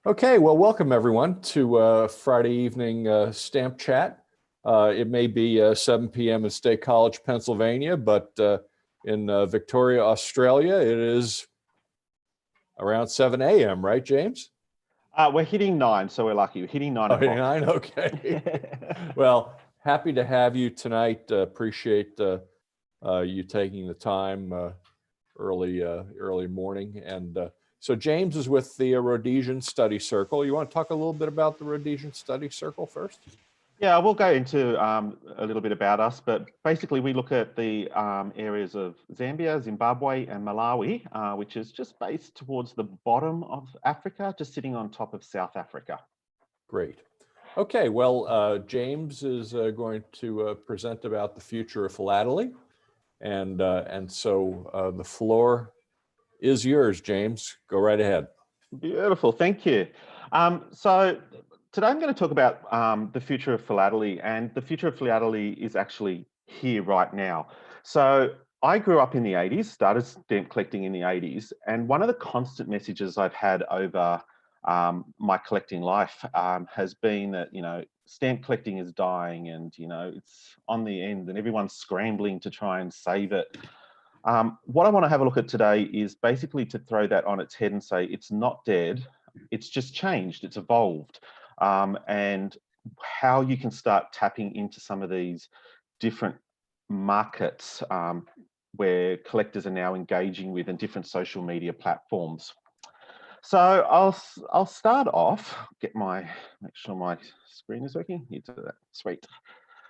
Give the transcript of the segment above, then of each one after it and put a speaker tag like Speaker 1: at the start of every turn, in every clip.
Speaker 1: Okay, well, welcome everyone to Friday evening stamp chat. It may be 7 p.m. in State College, Pennsylvania, but in Victoria, Australia, it is around 7 a.m., right, James?
Speaker 2: We're hitting 9, so we're lucky. We're hitting 9 o'clock.
Speaker 1: 9, okay. Well, happy to have you tonight. Appreciate you taking the time early morning. And so James is with the Rhodesian Study Circle. You want to talk a little bit about the Rhodesian Study Circle first?
Speaker 2: Yeah, we'll go into a little bit about us, but basically we look at the areas of Zambia, Zimbabwe and Malawi, which is just based towards the bottom of Africa, just sitting on top of South Africa.
Speaker 1: Great. Okay, well, James is going to present about the future of philately. And so the floor is yours, James. Go right ahead.
Speaker 2: Beautiful, thank you. So today I'm going to talk about the future of philately, and the future of philately is actually here right now. So I grew up in the 80s, started stamp collecting in the 80s, and one of the constant messages I've had over my collecting life has been that, you know, stamp collecting is dying and, you know, it's on the end and everyone's scrambling to try and save it. What I want to have a look at today is basically to throw that on its head and say it's not dead, it's just changed, it's evolved, and how you can start tapping into some of these different markets where collectors are now engaging with and different social media platforms. So I'll start off, make sure my screen is working. You do that, sweet.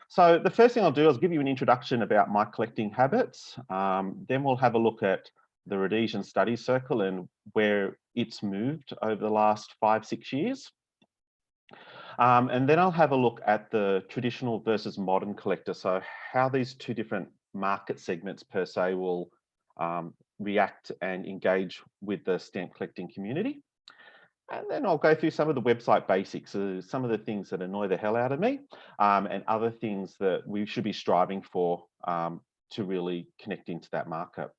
Speaker 2: So the first thing I'll do is give you an introduction about my collecting habits. Then we'll have a look at the Rhodesian Study Circle and where it's moved over the last 5-6 years. And then I'll have a look at the traditional versus modern collector. So how these two different market segments per se will react and engage with the stamp collecting community. And then I'll go through some of the website basics, some of the things that annoy the hell out of me, and other things that we should be striving for to really connect into that market.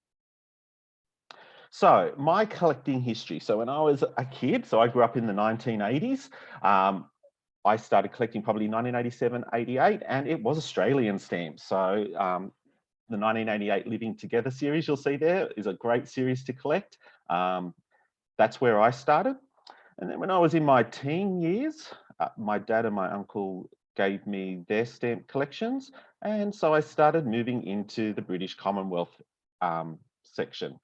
Speaker 2: So my collecting history. So when I was a kid, so I grew up in the 1980s, I started collecting probably 1987, 88, and it was Australian stamps. So the 1988 Living Together series you'll see there is a great series to collect. That's where I started. And then when I was in my teen years, my dad and my uncle gave me their stamp collections. And so I started moving into the British Commonwealth section.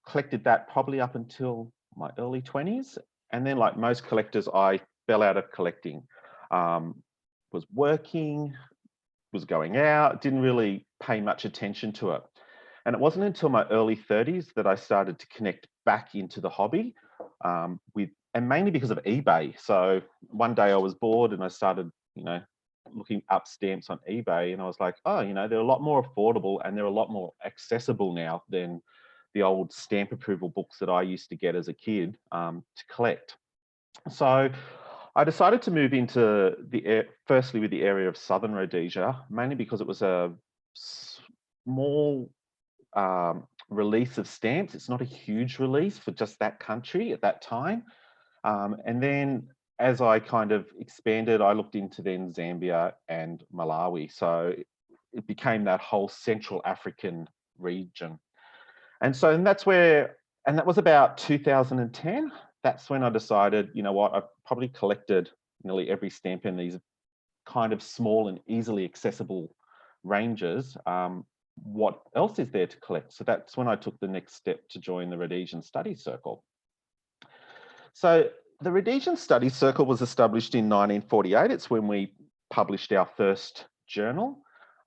Speaker 2: Collected that probably up until my early 20s. And then like most collectors, I fell out of collecting. Was working, was going out, didn't really pay much attention to it. And it wasn't until my early 30s that I started to connect back into the hobby and mainly because of eBay. So one day I was bored and I started, you know, looking up stamps on eBay, and I was like, oh, you know, they're a lot more affordable and they're a lot more accessible now than the old stamp approval books that I used to get as a kid to collect. So I decided to move into firstly with the area of Southern Rhodesia, mainly because it was a small release of stamps. It's not a huge release for just that country at that time. And then as I kind of expanded, I looked into then Zambia and Malawi. So it became that whole Central African region. And that's where, and that was about 2010. That's when I decided, you know what, I've probably collected nearly every stamp in these kind of small and easily accessible ranges. What else is there to collect? So that's when I took the next step to join the Rhodesian Study Circle. So the Rhodesian Study Circle was established in 1948. It's when we published our first journal.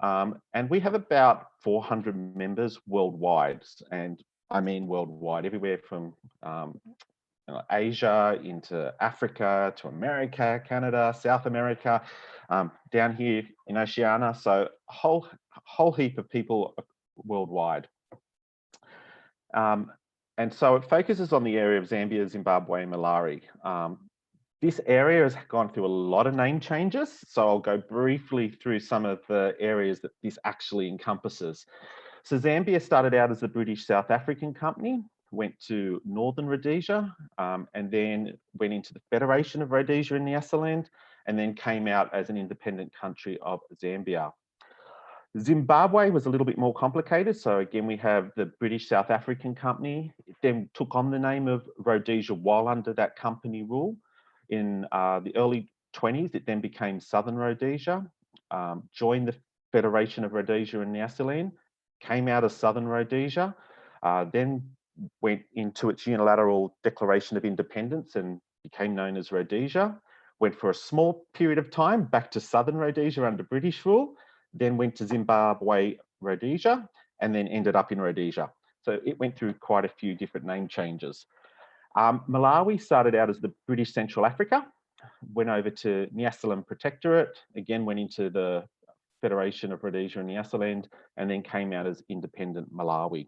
Speaker 2: And we have about 400 members worldwide. And I mean worldwide, everywhere from Asia, into Africa, to America, Canada, South America, down here in Oceania. So a whole heap of people worldwide. And so it focuses on the area of Zambia, Zimbabwe, and Malawi. This area has gone through a lot of name changes, so I'll go briefly through some of the areas that this actually encompasses. So Zambia started out as the British South African Company, went to Northern Rhodesia, and then went into the Federation of Rhodesia in Nyasaland, and then came out as an independent country of Zambia. Zimbabwe was a little bit more complicated. So again, we have the British South African Company. It then took on the name of Rhodesia while under that company rule. In the early 20s, it then became Southern Rhodesia, joined the Federation of Rhodesia and Nyasaland, came out as Southern Rhodesia, then went into its unilateral declaration of independence and became known as Rhodesia, went for a small period of time back to Southern Rhodesia under British rule, then went to Zimbabwe, Rhodesia, and then ended up in Rhodesia. So it went through quite a few different name changes. Malawi started out as the British Central Africa, went over to Nyasaland Protectorate, again went into the Federation of Rhodesia and Nyasaland, and then came out as independent Malawi.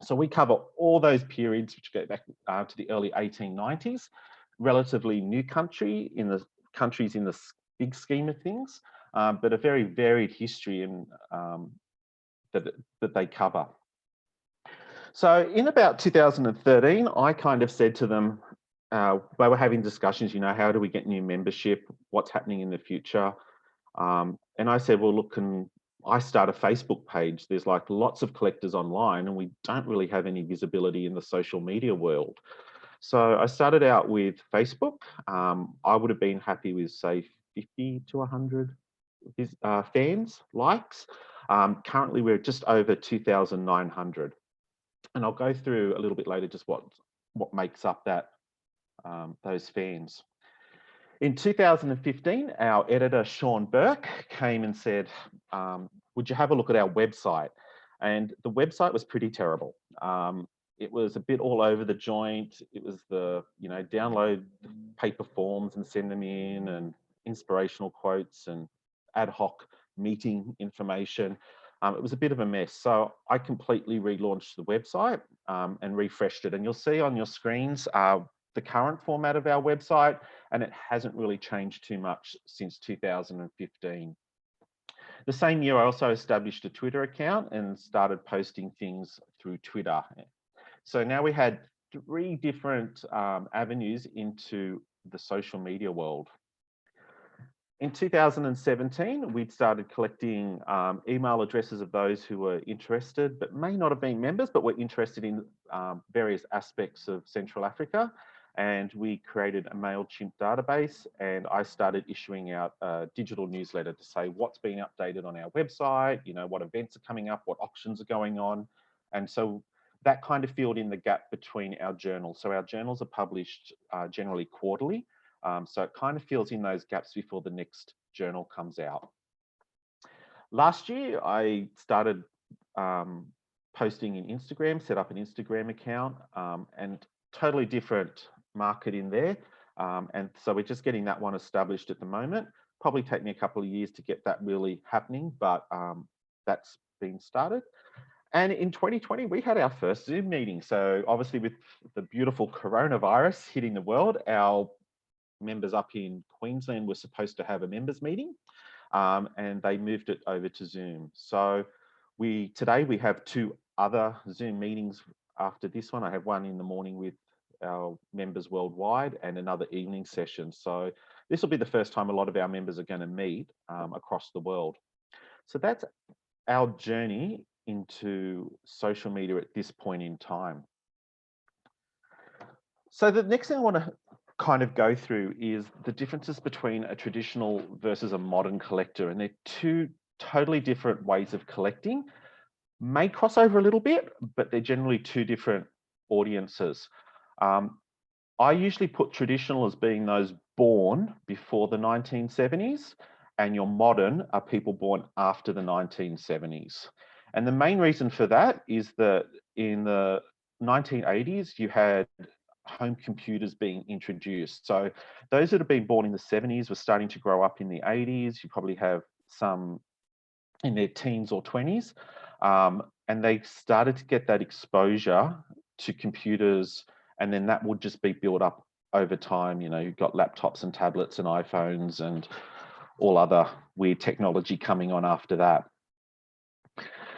Speaker 2: So we cover all those periods, which go back to the early 1890s, relatively new country in the countries in the big scheme of things, but a very varied history in, that they cover. So in about 2013, I kind of said to them, they were having discussions, how do we get new membership? What's happening in the future? And I said, well, look, can I start a Facebook page? There's like lots of collectors online and we don't really have any visibility in the social media world. So I started out with Facebook. I would have been happy with, say, 50 to 100 fans, likes. Currently, we're just over 2,900. And I'll go through a little bit later just what makes up that those fans. In 2015, our editor, Sean Burke, came and said, would you have a look at our website? And the website was pretty terrible. It was a bit all over the joint. It was download paper forms and send them in, and inspirational quotes and ad hoc meeting information. It was a bit of a mess. So I completely relaunched the website and refreshed it. And you'll see on your screens the current format of our website, and it hasn't really changed too much since 2015. The same year, I also established a Twitter account and started posting things through Twitter. So now we had 3 different avenues into the social media world. In 2017, we'd started collecting email addresses of those who were interested, but may not have been members, but were interested in various aspects of Central Africa. And we created a MailChimp database, and I started issuing out a digital newsletter to say what's been updated on our website, what events are coming up, what auctions are going on. And so that kind of filled in the gap between our journals. So our journals are published generally quarterly. So it kind of fills in those gaps before the next journal comes out. Last year, I started posting in Instagram, set up an Instagram account, and totally different market in there. And so we're just getting that one established at the moment. Probably take me a couple of years to get that really happening, but that's been started. And in 2020, we had our first Zoom meeting. So obviously with the beautiful coronavirus hitting the world, our members up in Queensland were supposed to have a members meeting, and they moved it over to Zoom. So today we have 2 other Zoom meetings after this one. I have one in the morning with our members worldwide and another evening session. So this will be the first time a lot of our members are going to meet across the world. So that's our journey into social media at this point in time. So the next thing I want to kind of go through is the differences between a traditional versus a modern collector. And they're 2 totally different ways of collecting. May cross over a little bit, but they're generally 2 different audiences. I usually put traditional as being those born before the 1970s, and your modern are people born after the 1970s. And the main reason for that is that in the 1980s, you had home computers being introduced. So those that have been born in the 70s were starting to grow up in the 80s. You probably have some in their teens or 20s. And they started to get that exposure to computers, and then that would just be built up over time. You know, you've got laptops and tablets and iPhones and all other weird technology coming on after that.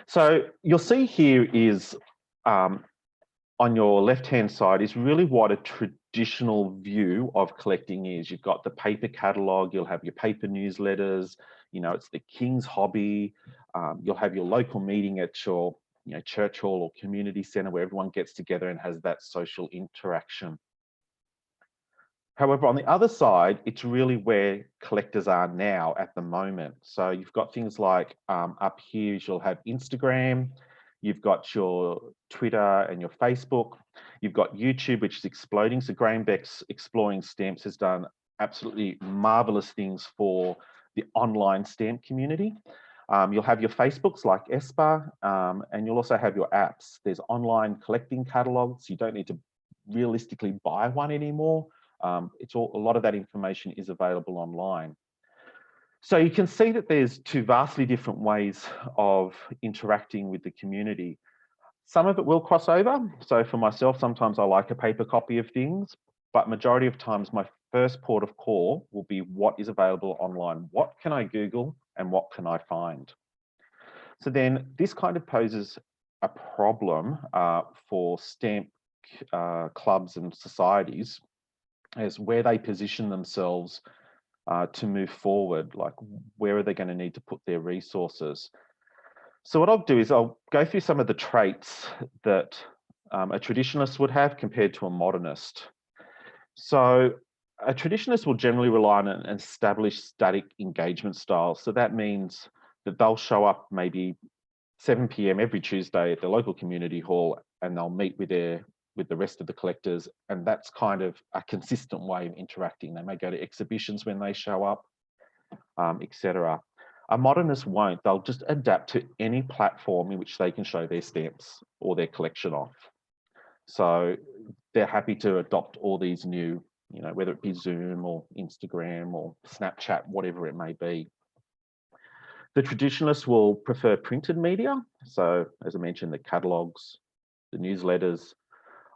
Speaker 2: So you'll see here is on your left-hand side is really what a traditional view of collecting is. You've got the paper catalogue, you'll have your paper newsletters, you know, it's the king's hobby. You'll have your local meeting at your church hall or community centre where everyone gets together and has that social interaction. However, on the other side, it's really where collectors are now at the moment. So you've got things like up here, you'll have Instagram, you've got your Twitter and your Facebook, you've got YouTube, which is exploding. So Graham Beck's Exploring Stamps has done absolutely marvelous things for the online stamp community. You'll have your Facebooks like Espa, and you'll also have your apps. There's online collecting catalogues. You don't need to realistically buy one anymore. A lot of that information is available online. So you can see that there's two vastly different ways of interacting with the community. Some of it will cross over. So for myself, sometimes I like a paper copy of things, but majority of times my first port of call will be what is available online. What can I Google and what can I find? So then this kind of poses a problem for stamp clubs and societies as where they position themselves to move forward, like where are they going to need to put their resources. So what I'll do is I'll go through some of the traits that a traditionalist would have compared to a modernist. So a traditionalist will generally rely on an established static engagement style. So that means that they'll show up maybe 7 p.m. every Tuesday at the local community hall, and they'll meet with the rest of the collectors, and that's kind of a consistent way of interacting. They may go to exhibitions when they show up, etc. A modernist won't. They'll just adapt to any platform in which they can show their stamps or their collection off. So they're happy to adopt all these new, whether it be Zoom or Instagram or Snapchat, whatever it may be. The traditionalists will prefer printed media. So as I mentioned, the catalogues, the newsletters,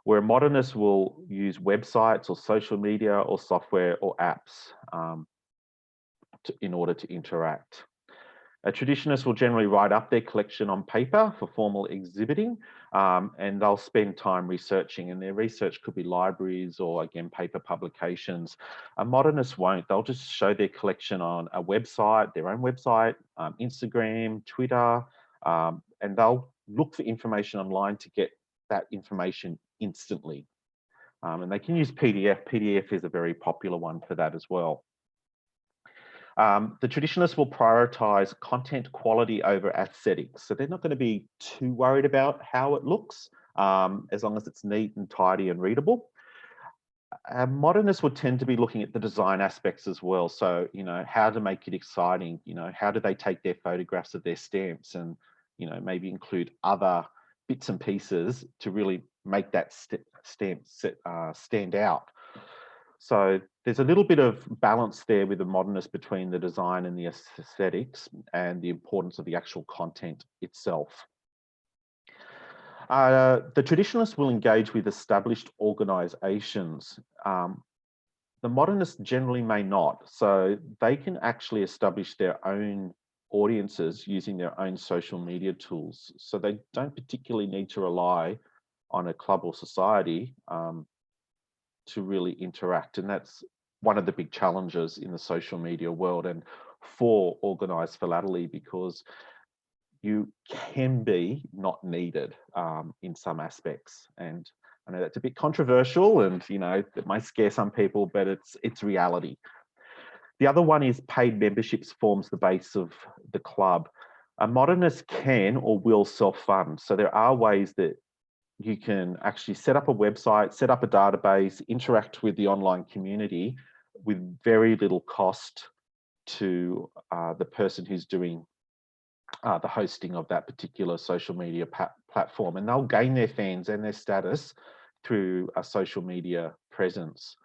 Speaker 2: where modernists will use websites or social media or software or apps in order to interact. A traditionalist will generally write up their collection on paper for formal exhibiting, and they'll spend time researching, and their research could be libraries or, again, paper publications. A modernist won't. They'll just show their collection on a website, their own website, Instagram, Twitter, and they'll look for information online to get that information instantly. And they can use PDF. PDF is a very popular one for that as well. The traditionalists will prioritize content quality over aesthetics. So they're not going to be too worried about how it looks, as long as it's neat and tidy and readable. Modernists would tend to be looking at the design aspects as well. So, how to make it exciting, how do they take their photographs of their stamps and, maybe include other bits and pieces to really make that stamp stand out. So there's a little bit of balance there with the modernist between the design and the aesthetics and the importance of the actual content itself. The traditionalists will engage with established organisations. The modernists generally may not, so they can actually establish their own audiences using their own social media tools. So they don't particularly need to rely on a club or society to really interact. And that's one of the big challenges in the social media world and for organised philately, because you can be not needed in some aspects. And I know that's a bit controversial and, it might scare some people, but it's reality. The other one is paid memberships forms the base of the club. A modernist can or will self-fund. So there are ways that you can actually set up a website, set up a database, interact with the online community with very little cost to the person who's doing the hosting of that particular social media platform. And they'll gain their fans and their status through a social media presence.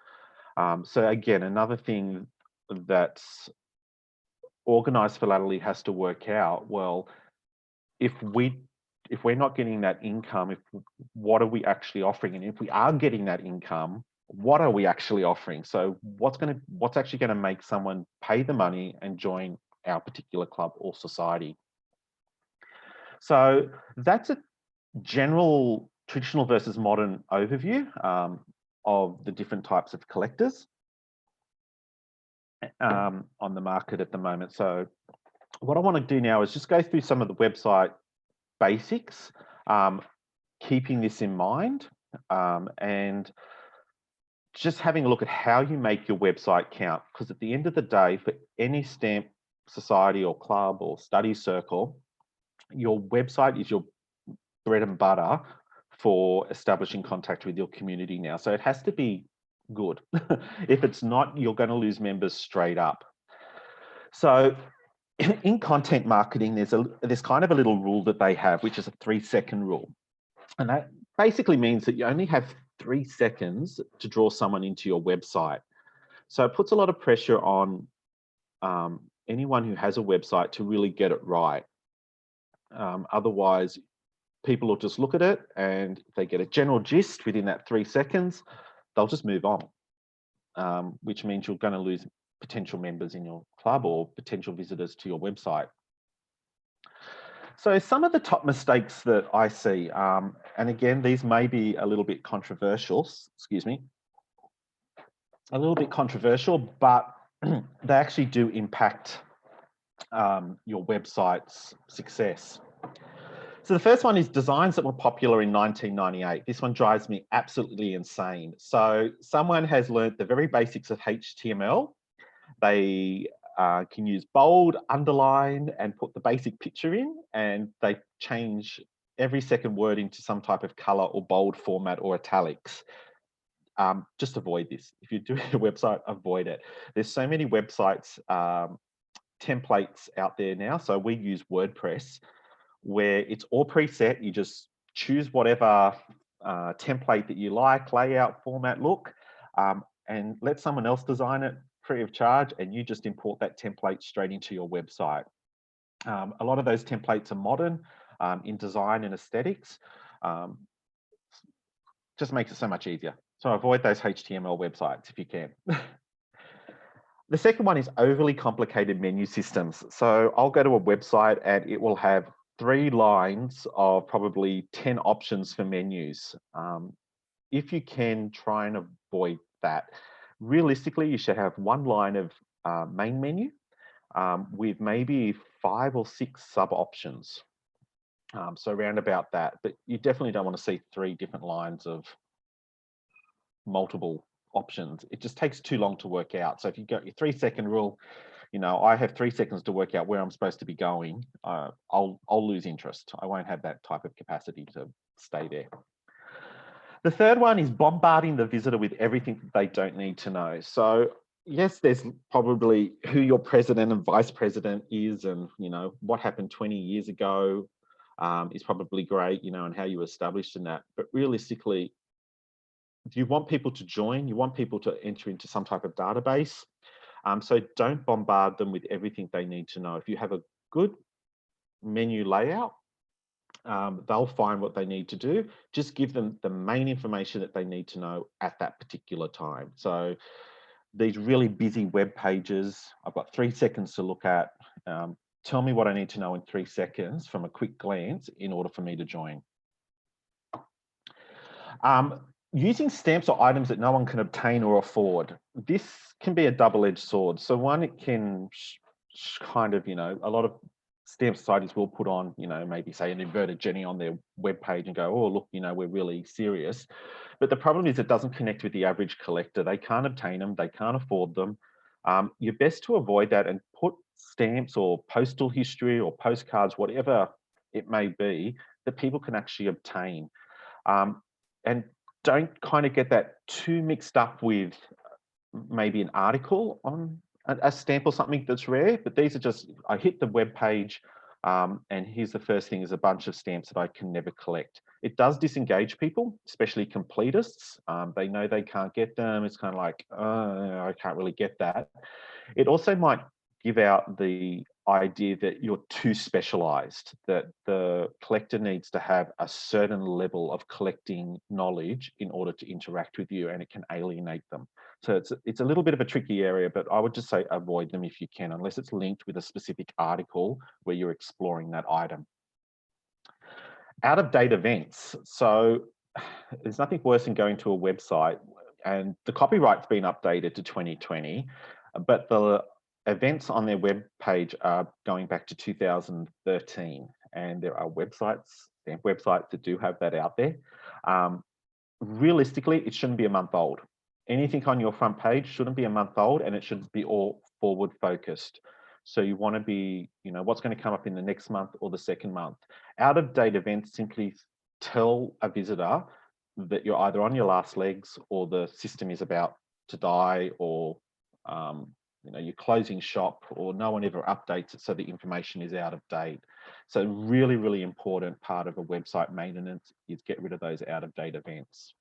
Speaker 2: So again, another thing that's organised philately has to work out, well, if we're not getting that income, what are we actually offering? And if we are getting that income, what are we actually offering? So what's actually going to make someone pay the money and join our particular club or society? So that's a general traditional versus modern overview of the different types of collectors on the market at the moment. So what I want to do now is just go through some of the website basics, keeping this in mind, and just having a look at how you make your website count. Because at the end of the day, for any stamp society or club or study circle, your website is your bread and butter for establishing contact with your community now. So it has to be good. If it's not, you're going to lose members straight up. So in content marketing, there's kind of a little rule that they have, which is a 3-second rule. And that basically means that you only have 3 seconds to draw someone into your website. So it puts a lot of pressure on anyone who has a website to really get it right. Otherwise, people will just look at it, and if they get a general gist within that 3 seconds, they'll just move on, which means you're going to lose potential members in your club or potential visitors to your website. So some of the top mistakes that I see, and again, these may be a little bit controversial, but they actually do impact your website's success. So the first one is designs that were popular in 1998. This one drives me absolutely insane. So someone has learned the very basics of HTML. They can use bold, underline, and put the basic picture in, and they change every second word into some type of color or bold format or italics. Just avoid this. If you're doing a website, avoid it. There's so many websites, templates out there now. So we use WordPress, where it's all preset. You just choose whatever template that you like, layout, format, look, and let someone else design it free of charge, and you just import that template straight into your website. A lot of those templates are modern in design and aesthetics. Just makes it so much easier. So avoid those HTML websites if you can. The second one is overly complicated menu systems. So I'll go to a website and it will have 3 lines of probably 10 options for menus. If you can, try and avoid that. Realistically, you should have 1 line of main menu with maybe 5 or 6 sub options. So around about that, but you definitely don't want to see 3 different lines of multiple options. It just takes too long to work out. So if you got your 3-second rule, you know, I have 3 seconds to work out where I'm supposed to be going, I'll lose interest. I won't have that type of capacity to stay there. The third one is bombarding the visitor with everything that they don't need to know. So yes, there's probably who your president and vice president is, and you know what happened 20 years ago is probably great, you know, and how you established in that. But realistically, if you want people to join, you want people to enter into some type of database. So don't bombard them with everything they need to know. If you have a good menu layout, they'll find what they need to do. Just give them the main information that they need to know at that particular time. So these really busy web pages, I've got 3 seconds to look at. Tell me what I need to know in 3 seconds from a quick glance in order for me to join. Using stamps or items that no one can obtain or afford. This can be a double-edged sword. So one, it can kind of, you know, a lot of stamp societies will put on, you know, maybe say an inverted Jenny on their webpage and go, oh, look, you know, we're really serious. But the problem is it doesn't connect with the average collector. They can't obtain them. They can't afford them. You're best to avoid that and put stamps or postal history or postcards, whatever it may be, that people can actually obtain. And don't kind of get that too mixed up with maybe an article on a stamp or something that's rare, but these are just, I hit the web page, And here's the first thing, is a bunch of stamps that I can never collect. It does disengage people, especially completists. They know they can't get them. It's kind of like, I can't really get that. It also might give out the idea that you're too specialized, that the collector needs to have a certain level of collecting knowledge in order to interact with you, and it can alienate them. So it's a little bit of a tricky area, but I would just say avoid them if you can, unless it's linked with a specific article where you're exploring that item. Out-of-date events. So there's nothing worse than going to a website and the copyright's been updated to 2020, but the events on their web page are going back to 2013, and there are websites, stamp websites that do have that out there. Realistically, it shouldn't be a month old. Anything on your front page shouldn't be a month old, and it should be all forward focused. So you want to be, what's going to come up in the next month or the second month. Out of date events simply tell a visitor that you're either on your last legs, or the system is about to die, or you're closing shop, or no one ever updates it, so the information is out of date. So really, really important part of a website maintenance is get rid of those out of date events.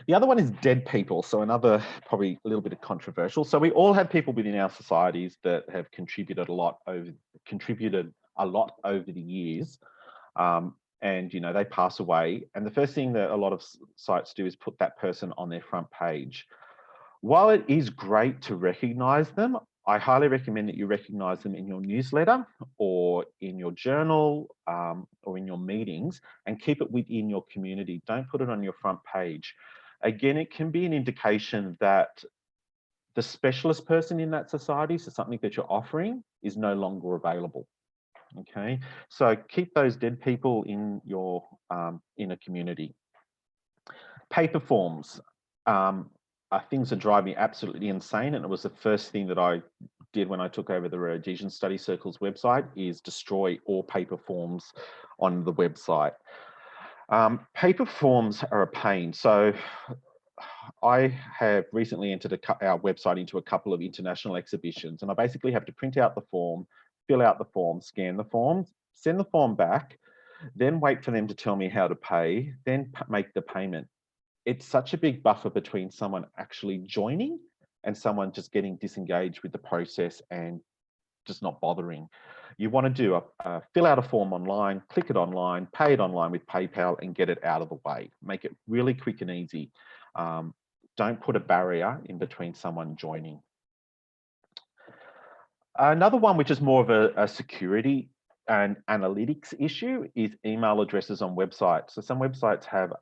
Speaker 2: The other one is dead people. So another, probably a little bit of controversial. So we all have people within our societies that have contributed a lot over the years. And they pass away. And the first thing that a lot of sites do is put that person on their front page. While it is great to recognize them, I highly recommend that you recognize them in your newsletter, or in your journal, or in your meetings, and keep it within your community. Don't put it on your front page. Again, it can be an indication that the specialist person in that society, so something that you're offering, is no longer available. Okay, so keep those dead people in your in a community. Paper forms are things that drive me absolutely insane, and it was the first thing that I did when I took over the Rhodesian Study Circle's website, is destroy all paper forms on the website. Paper forms are a pain. So I have recently entered our website into a couple of international exhibitions, and I basically have to print out the form, fill out the form, scan the form, send the form back, then wait for them to tell me how to pay, then make the payment. It's such a big buffer between someone actually joining and someone just getting disengaged with the process and just not bothering. You want to do fill out a form online, click it online, pay it online with PayPal, and get it out of the way. Make it really quick and easy. Don't put a barrier in between someone joining. Another one, which is more of a security and analytics issue, is email addresses on websites. So some websites have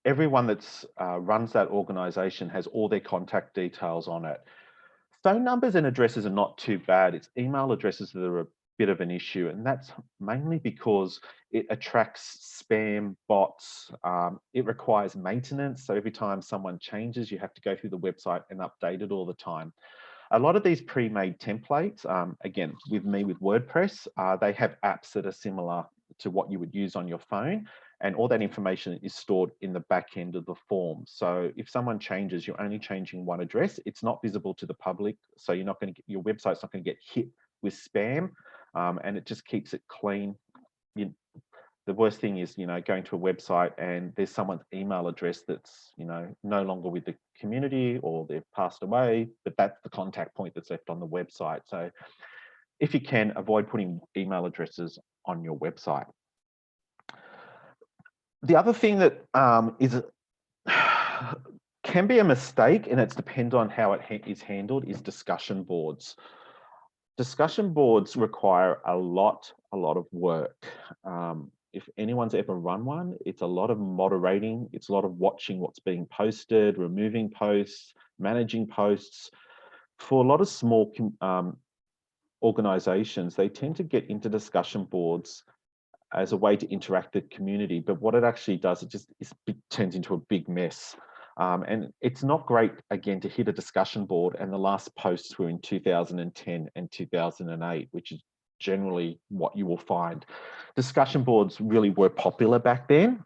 Speaker 2: everyone that's runs that organization has all their contact details on it. Phone numbers and addresses are not too bad. It's email addresses that are a bit of an issue, and that's mainly because it attracts spam bots. It requires maintenance, so every time someone changes, you have to go through the website and update it all the time. A lot of these pre-made templates, again, with WordPress, they have apps that are similar to what you would use on your phone, and all that information is stored in the back end of the form. So if someone changes, you're only changing one address. It's not visible to the public, so you're not going to get, your website's not going to get hit with spam, and it just keeps it clean. The worst thing is, going to a website and there's someone's email address that's, no longer with the community, or they've passed away, but that's the contact point that's left on the website. So if you can, avoid putting email addresses on your website. The other thing that can be a mistake, and it depends on how it is handled, is discussion boards. Discussion boards require a lot of work. If anyone's ever run one, it's a lot of moderating. It's a lot of watching what's being posted, removing posts, managing posts. For a lot of small organizations, they tend to get into discussion boards as a way to interact with the community. But what it actually does, it turns into a big mess. And it's not great, again, to hit a discussion board and the last posts were in 2010 and 2008, which is generally what you will find. Discussion boards really were popular back then.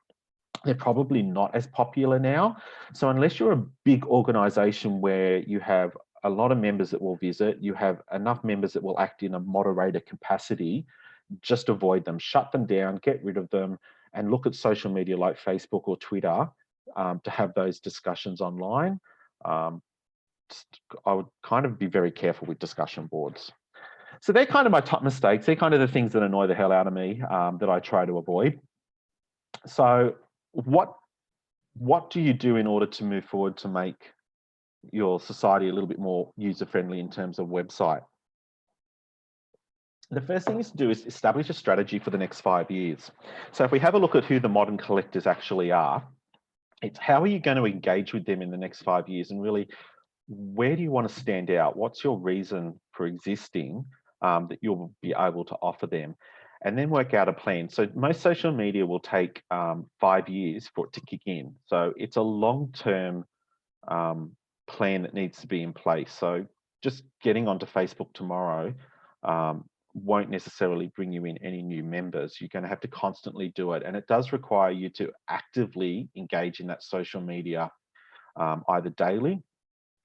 Speaker 2: They're probably not as popular now. So unless you're a big organization where you have a lot of members that will visit, you have enough members that will act in a moderator capacity, just avoid them, shut them down, get rid of them, and look at social media like Facebook or Twitter to have those discussions online. I would kind of be very careful with discussion boards. So they're kind of my top mistakes. They're kind of the things that annoy the hell out of me that I try to avoid. So what do you do in order to move forward to make your society a little bit more user-friendly in terms of website? The first thing is to do is establish a strategy for the next 5 years. So if we have a look at who the modern collectors actually are, it's how are you going to engage with them in the next 5 years, and really, where do you want to stand out? What's your reason for existing that you'll be able to offer them? And then work out a plan. So most social media will take 5 years for it to kick in. So it's a long-term plan that needs to be in place. So just getting onto Facebook tomorrow won't necessarily bring you in any new members. You're going to have to constantly do it. And it does require you to actively engage in that social media either daily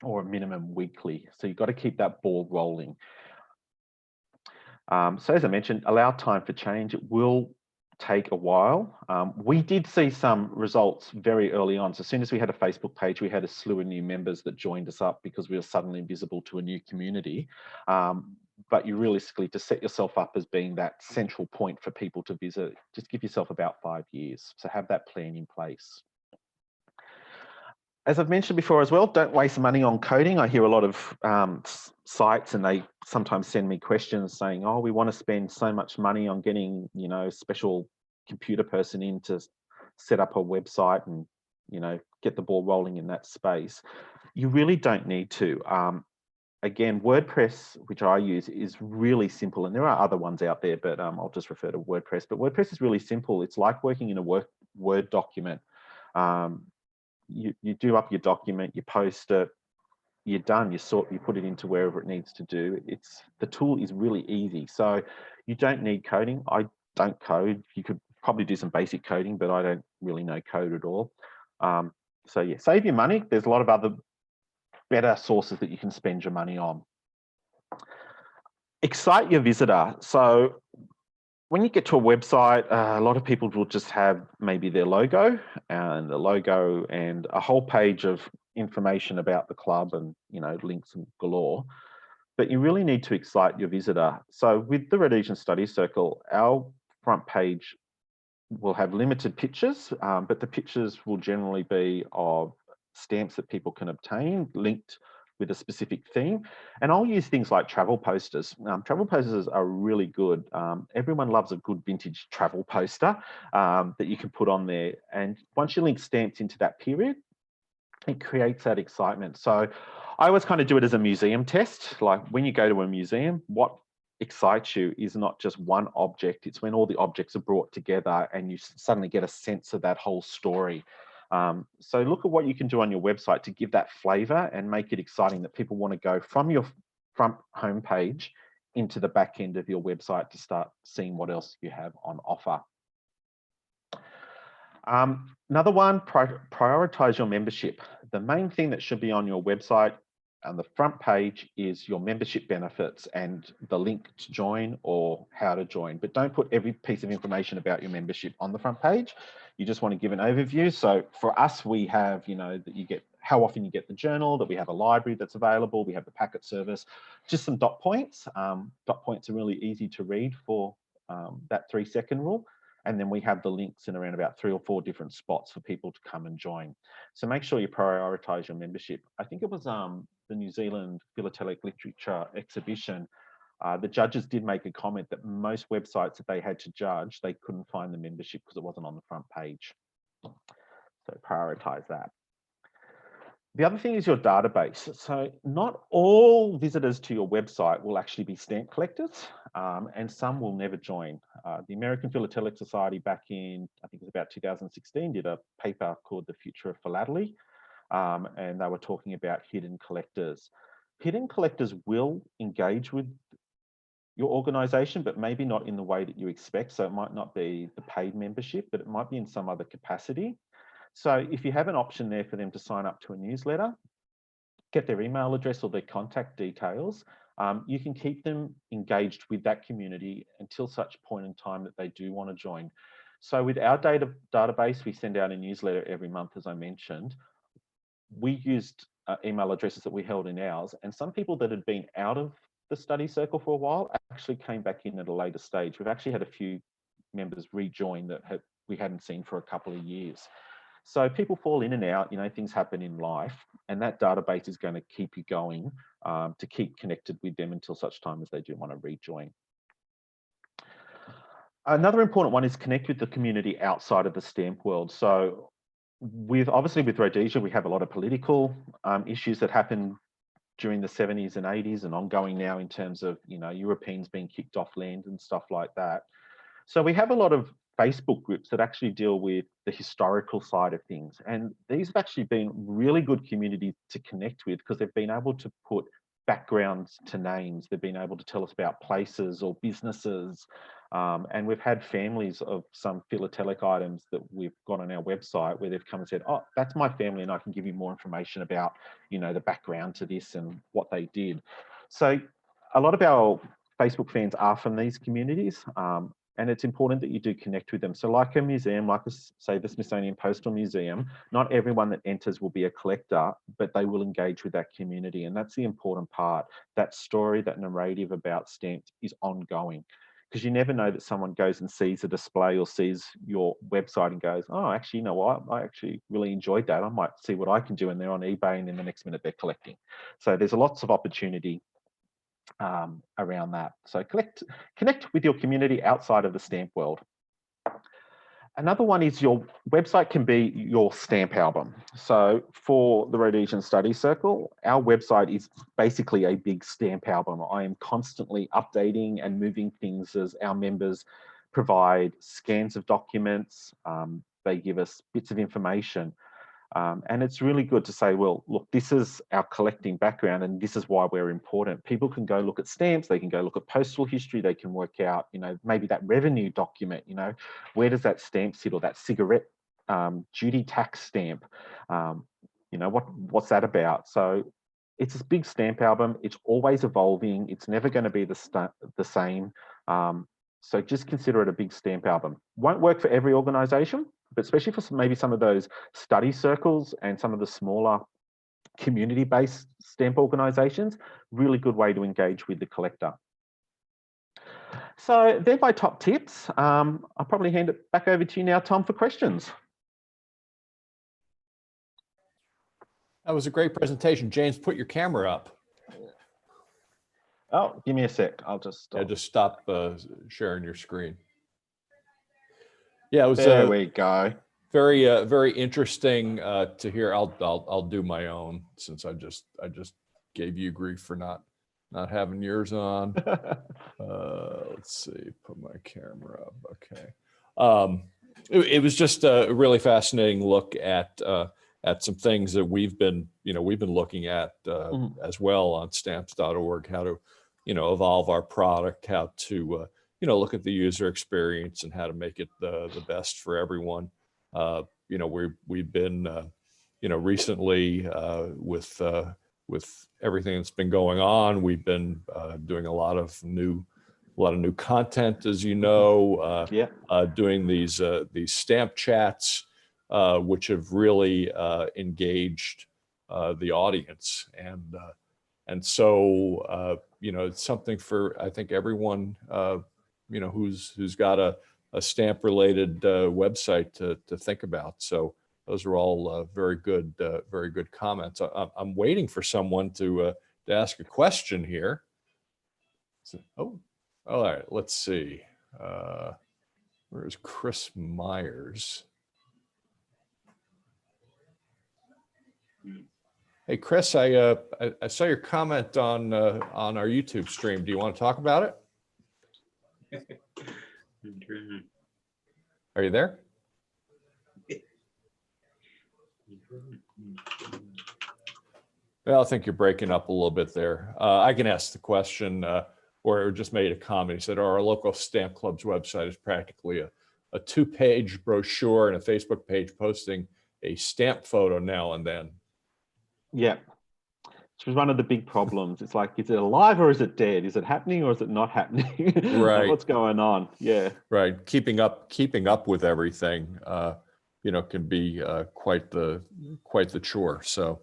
Speaker 2: or a minimum weekly. So you've got to keep that ball rolling. So as I mentioned, allow time for change. It will take a while. We did see some results very early on. So as soon as we had a Facebook page, we had a slew of new members that joined us up because we were suddenly visible to a new community. But you realistically, to set yourself up as being that central point for people to visit, just give yourself about 5 years. So have that plan in place. As I've mentioned before as well, don't waste money on coding. I hear a lot of sites, and they sometimes send me questions saying, oh, we want to spend so much money on getting, you know, special computer person in to set up a website and, you know, get the ball rolling in that space. You really don't need to. Again, WordPress, which I use, is really simple, and there are other ones out there, but I'll just refer to WordPress. But WordPress is really simple. It's like working in a Word document. You do up your document, you post it, you're done. You put it into wherever it needs to do. The tool is really easy, so you don't need coding. I don't code. You could probably do some basic coding, but I don't really know code at all. So yeah, save your money. There's a lot of other better sources that you can spend your money on. Excite your visitor. So when you get to a website, a lot of people will just have maybe their logo and a whole page of information about the club and, you know, links and galore. But you really need to excite your visitor. So with the Rhodesian Study Circle, our front page will have limited pictures, but the pictures will generally be of stamps that people can obtain, linked with a specific theme. And I'll use things like travel posters. Travel posters are really good. Everyone loves a good vintage travel poster that you can put on there. And once you link stamps into that period, it creates that excitement. So I always kind of do it as a museum test. Like when you go to a museum, what excites you is not just one object. It's when all the objects are brought together and you suddenly get a sense of that whole story. So look at what you can do on your website to give that flavor and make it exciting, that people want to go from your front homepage into the back end of your website to start seeing what else you have on offer. Another one, prioritize your membership. The main thing that should be on your website on the front page is your membership benefits and the link to join or how to join. But don't put every piece of information about your membership on the front page. You just want to give an overview. So for us, we have, you know, that you get how often you get the journal, that we have a library that's available, we have the packet service, just some dot points. Dot points are really easy to read for that 3-second rule. And then we have the links in around about 3 or 4 different spots for people to come and join. So make sure you prioritize your membership. I think it was the New Zealand Philatelic Literature exhibition. The judges did make a comment that most websites that they had to judge, they couldn't find the membership because it wasn't on the front page. So prioritize that. The other thing is your database. So not all visitors to your website will actually be stamp collectors, and some will never join. The American Philatelic Society back in, I think it was about 2016, did a paper called The Future of Philately, and they were talking about hidden collectors. Hidden collectors will engage with your organization, but maybe not in the way that you expect. So it might not be the paid membership, but it might be in some other capacity. So if you have an option there for them to sign up to a newsletter, get their email address or their contact details, you can keep them engaged with that community until such point in time that they do want to join. So with our database, we send out a newsletter every month, as I mentioned. We used email addresses that we held in ours, and some people that had been out of the study circle for a while actually came back in at a later stage. We've actually had a few members rejoin that we hadn't seen for a couple of years. So people fall in and out, things happen in life, and that database is going to keep you going to keep connected with them until such time as they do want to rejoin. Another important one is connect with the community outside of the stamp world. So obviously with Rhodesia, we have a lot of political issues that happen during the 70s and 80s and ongoing now in terms of, Europeans being kicked off land and stuff like that. So we have a lot of Facebook groups that actually deal with the historical side of things. And these have actually been really good communities to connect with because they've been able to put backgrounds to names. They've been able to tell us about places or businesses. And we've had families of some philatelic items that we've got on our website where they've come and said, oh, that's my family and I can give you more information about, the background to this and what they did. So a lot of our Facebook fans are from these communities. And it's important that you do connect with them. So like a museum, like say the Smithsonian Postal Museum, not everyone that enters will be a collector, but they will engage with that community. And that's the important part. That story, that narrative about stamps is ongoing, because you never know that someone goes and sees a display or sees your website and goes, oh, actually, you know what? I actually really enjoyed that. I might see what I can do. And they're on eBay and then the next minute they're collecting. So there's lots of opportunity around that. So connect with your community outside of the stamp world. Another one is your website can be your stamp album. So for the Rhodesian Study Circle, our website is basically a big stamp album. I am constantly updating and moving things as our members provide scans of documents. They give us bits of information. And it's really good to say, well, look, this is our collecting background and this is why we're important. People can go look at stamps, they can go look at postal history, they can work out, maybe that revenue document, where does that stamp sit, or that cigarette duty tax stamp, what's that about? So it's this big stamp album, it's always evolving, it's never going to be the same. So just consider it a big stamp album. Won't work for every organization, but especially for maybe some of those study circles and some of the smaller community-based stamp organizations, really good way to engage with the collector. So they're my top tips. I'll probably hand it back over to you now, Tom, for questions.
Speaker 1: That was a great presentation. James, put your camera up.
Speaker 2: Oh, give me a sec. I'll just stop.
Speaker 1: Yeah, just stop sharing your screen. Yeah, it was.
Speaker 2: There we go.
Speaker 1: Very, very interesting to hear. I'll do my own since I just gave you grief for not having yours on. Let's see. Put my camera up. Okay. It was just a really fascinating look at some things that we've been looking at as well on stamps.org. How to evolve our product, how to look at the user experience and how to make it the best for everyone. We've been recently with everything that's been going on, we've been doing a lot of new content, as you know, doing these stamp chats, which have really engaged the audience, and so it's something for, I think, everyone who's got a stamp related website to think about. So those are all very good comments. I'm waiting for someone to ask a question here. So, all right, let's see. Where's Chris Myers? Hey, Chris, I saw your comment on our YouTube stream. Do you want to talk about it? Are you there? Well, I think you're breaking up a little bit there. I can ask the question, or just made a comment. He said, our local stamp club's website is practically a 2-page brochure and a Facebook page posting a stamp photo now and then.
Speaker 2: Yeah. which was one of the big problems. It's like, is it alive or is it dead? Is it happening or is it not happening?
Speaker 1: Right.
Speaker 2: Like, what's going on? Yeah.
Speaker 1: Right. Keeping up with everything, can be quite the chore. So.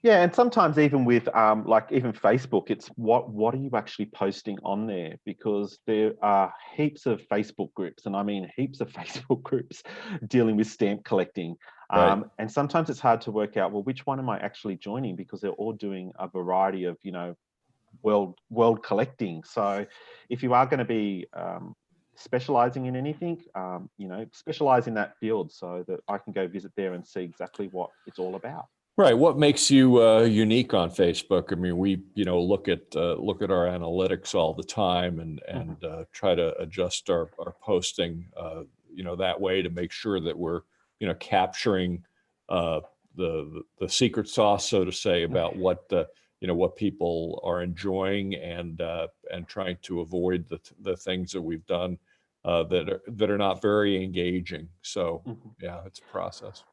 Speaker 2: Yeah, and sometimes even with like even Facebook, it's what are you actually posting on there? Because there are heaps of Facebook groups, and I mean heaps of Facebook groups dealing with stamp collecting.
Speaker 1: Right.
Speaker 2: And sometimes it's hard to work out, well, which one am I actually joining? Because they're all doing a variety of, world collecting. So if you are going to be specializing in anything, specialize in that field so that I can go visit there and see exactly what it's all about.
Speaker 1: Right. What makes you unique on Facebook? I mean, we look at our analytics all the time and try to adjust our posting that way to make sure that we're capturing the secret sauce, so to say, about what what people are enjoying and trying to avoid the things that we've done that are not very engaging. So yeah, it's a process.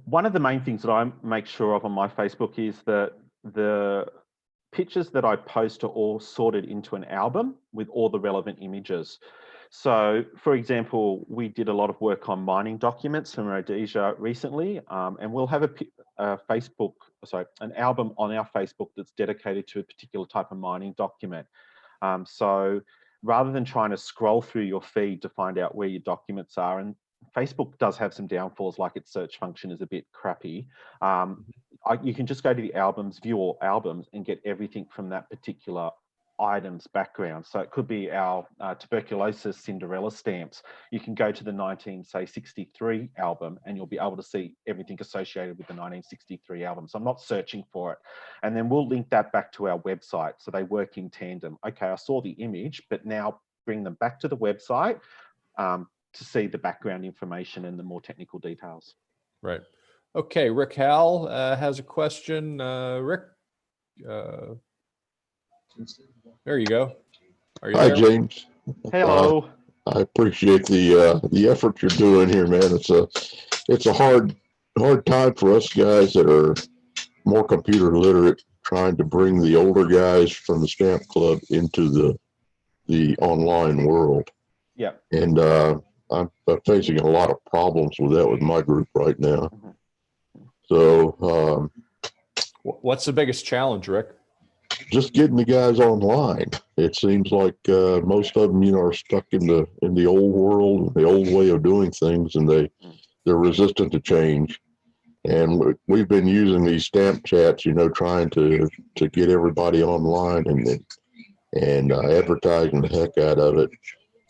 Speaker 2: One of the main things that I make sure of on my Facebook is that the pictures that I post are all sorted into an album with all the relevant images. So, for example, we did a lot of work on mining documents from Rhodesia recently, and we'll have an album on our Facebook that's dedicated to a particular type of mining document. So rather than trying to scroll through your feed to find out where your documents are, and Facebook does have some downfalls, like its search function is a bit crappy. You can just go to the albums, view all albums, and get everything from that particular item's background. So it could be our tuberculosis Cinderella stamps. You can go to the 1963 album and you'll be able to see everything associated with the 1963 album. So I'm not searching for it. And then we'll link that back to our website. So they work in tandem. Okay, I saw the image, but now bring them back to the website to see the background information and the more technical details.
Speaker 1: Right. Okay, Rick Howell has a question. Rick, there you go. Are you
Speaker 3: Hi,
Speaker 1: there?
Speaker 3: James.
Speaker 2: Hello.
Speaker 3: I appreciate the effort you're doing here, man. It's a hard time for us guys that are more computer literate, trying to bring the older guys from the Stamp Club into the online world.
Speaker 2: Yeah.
Speaker 3: And I'm facing a lot of problems with that with my group right now. So,
Speaker 1: what's the biggest challenge, Rick?
Speaker 3: just getting the guys online. It seems like most of them, are stuck in the old world, the old way of doing things, and they're resistant to change. And we've been using these stamp chats, trying to get everybody online and advertising the heck out of it.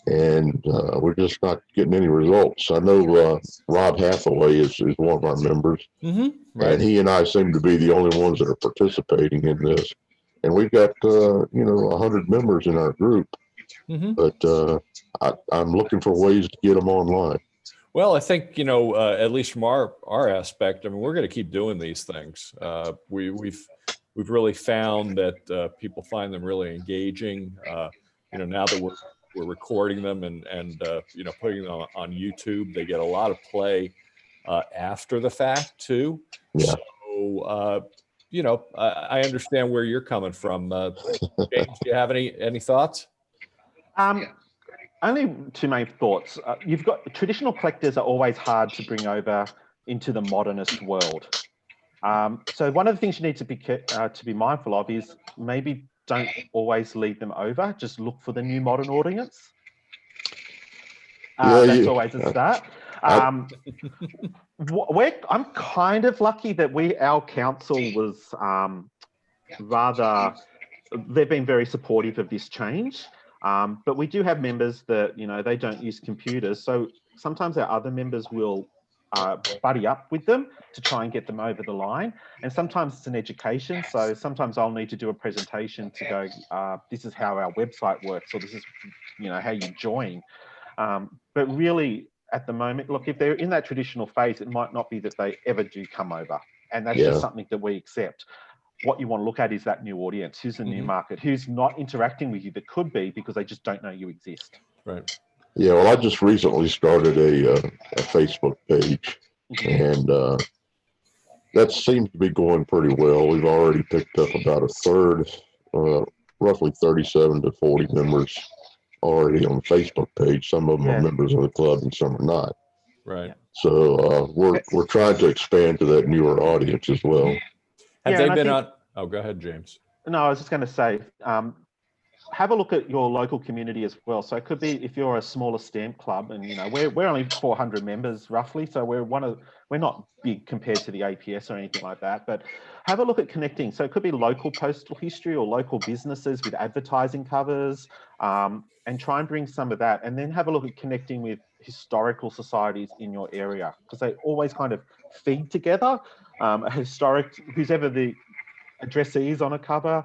Speaker 3: And we're just not getting any results. I know Rob Hathaway is one of our members,
Speaker 1: right.
Speaker 3: And he and I seem to be the only ones that are participating in this. And we've got 100 members in our group, but I'm looking for ways to get them online.
Speaker 1: Well, I think at least from our aspect, I mean, we're going to keep doing these things. We've really found that people find them really engaging. Now that we're recording them and putting them on YouTube, they get a lot of play after the fact too.
Speaker 3: Yeah.
Speaker 1: So I understand where you're coming from. James, do you have any thoughts?
Speaker 2: Only two main thoughts. You've got traditional collectors are always hard to bring over into the modernist world. So one of the things you need to be mindful of is maybe don't always lead them over. Just look for the new modern audience. That's always a start. I'm kind of lucky that our council was they've been very supportive of this change. But we do have members that, they don't use computers. So sometimes our other members will buddy up with them to try and get them over the line. And sometimes it's an education. So sometimes I'll need to do a presentation to go, this is how our website works, or this is, how you join. But really, at the moment, look, if they're in that traditional phase, it might not be that they ever do come over. And that's just something that we accept. What you want to look at is that new audience. Who's the new market? Who's not interacting with you that could be because they just don't know you exist.
Speaker 1: Right.
Speaker 3: Yeah, well, I just recently started a Facebook page, and that seems to be going pretty well. We've already picked up about a third, roughly 37 to 40 members already on the Facebook page. Some of them are
Speaker 2: Yeah.
Speaker 3: members of the club and some are not.
Speaker 1: Right.
Speaker 2: Yeah.
Speaker 3: So we're trying to expand to that newer audience as well.
Speaker 1: Have
Speaker 2: Yeah,
Speaker 1: they
Speaker 2: and I
Speaker 1: been
Speaker 2: think-
Speaker 1: on? Oh, go ahead, James.
Speaker 2: No, I was just going to say, have a look at your local community as well. So it could be if you're a smaller stamp club, and you know we're only 400 members roughly, so we're not big compared to the APS or anything like that. But have a look at connecting. So it could be local postal history or local businesses with advertising covers, and try and bring some of that. And then have a look at connecting with historical societies in your area, because they always kind of feed together. A historic, who's ever the addressee is on a cover,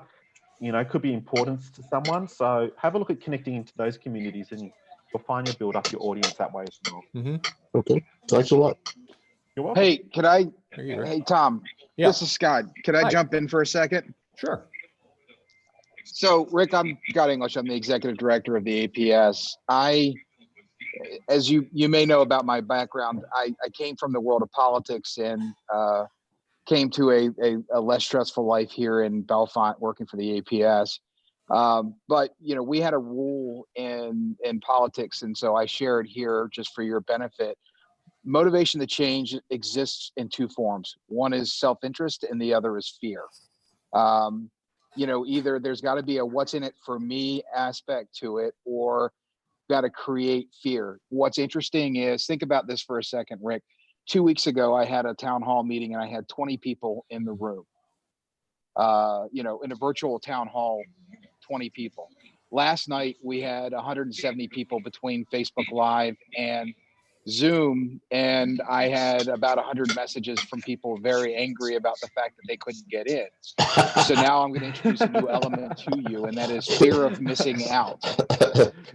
Speaker 2: you know, could be important to someone. So have a look at connecting into those communities, and you'll find you'll build up your audience that way as well.
Speaker 1: Mm-hmm.
Speaker 3: Okay, thanks a lot.
Speaker 2: You're welcome.
Speaker 4: Hey, could I?
Speaker 1: Thank you, Rick.
Speaker 4: Hey, Tom.
Speaker 1: Yeah.
Speaker 4: This is Scott. Could I
Speaker 1: Hi.
Speaker 4: jump in for a second?
Speaker 1: Sure.
Speaker 4: So, Rick, I'm Scott English. I'm the executive director of the APS. As you may know about my background, I came from the world of politics and came to a less stressful life here in Bellefonte working for the APS. But you know, we had a rule in politics, and so I share it here just for your benefit. Motivation to change exists in two forms. One is self-interest, and the other is fear. You know, either there's got to be a "what's in it for me" aspect to it, or got to create fear. What's interesting is, think about this for a second, Rick. 2 weeks ago, I had a town hall meeting and I had 20 people in the room. You know, in a virtual town hall, 20 people. Last night, we had 170 people between Facebook Live and Zoom, and I had about 100 messages from people very angry about the fact that they couldn't get in. So now I'm going to introduce a new element to you, and that is fear of missing out.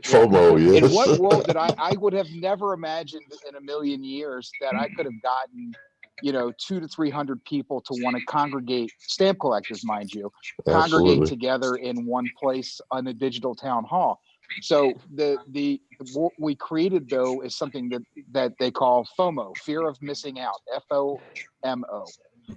Speaker 3: FOMO, yes.
Speaker 4: In what world did I would have never imagined in a million years that I could have gotten, you know, 200 to 300 people to want to congregate, stamp collectors, mind you, congregate
Speaker 3: Absolutely.
Speaker 4: together in one place on a digital town hall. So what we created, though, is something that they call FOMO, fear of missing out, FOMO.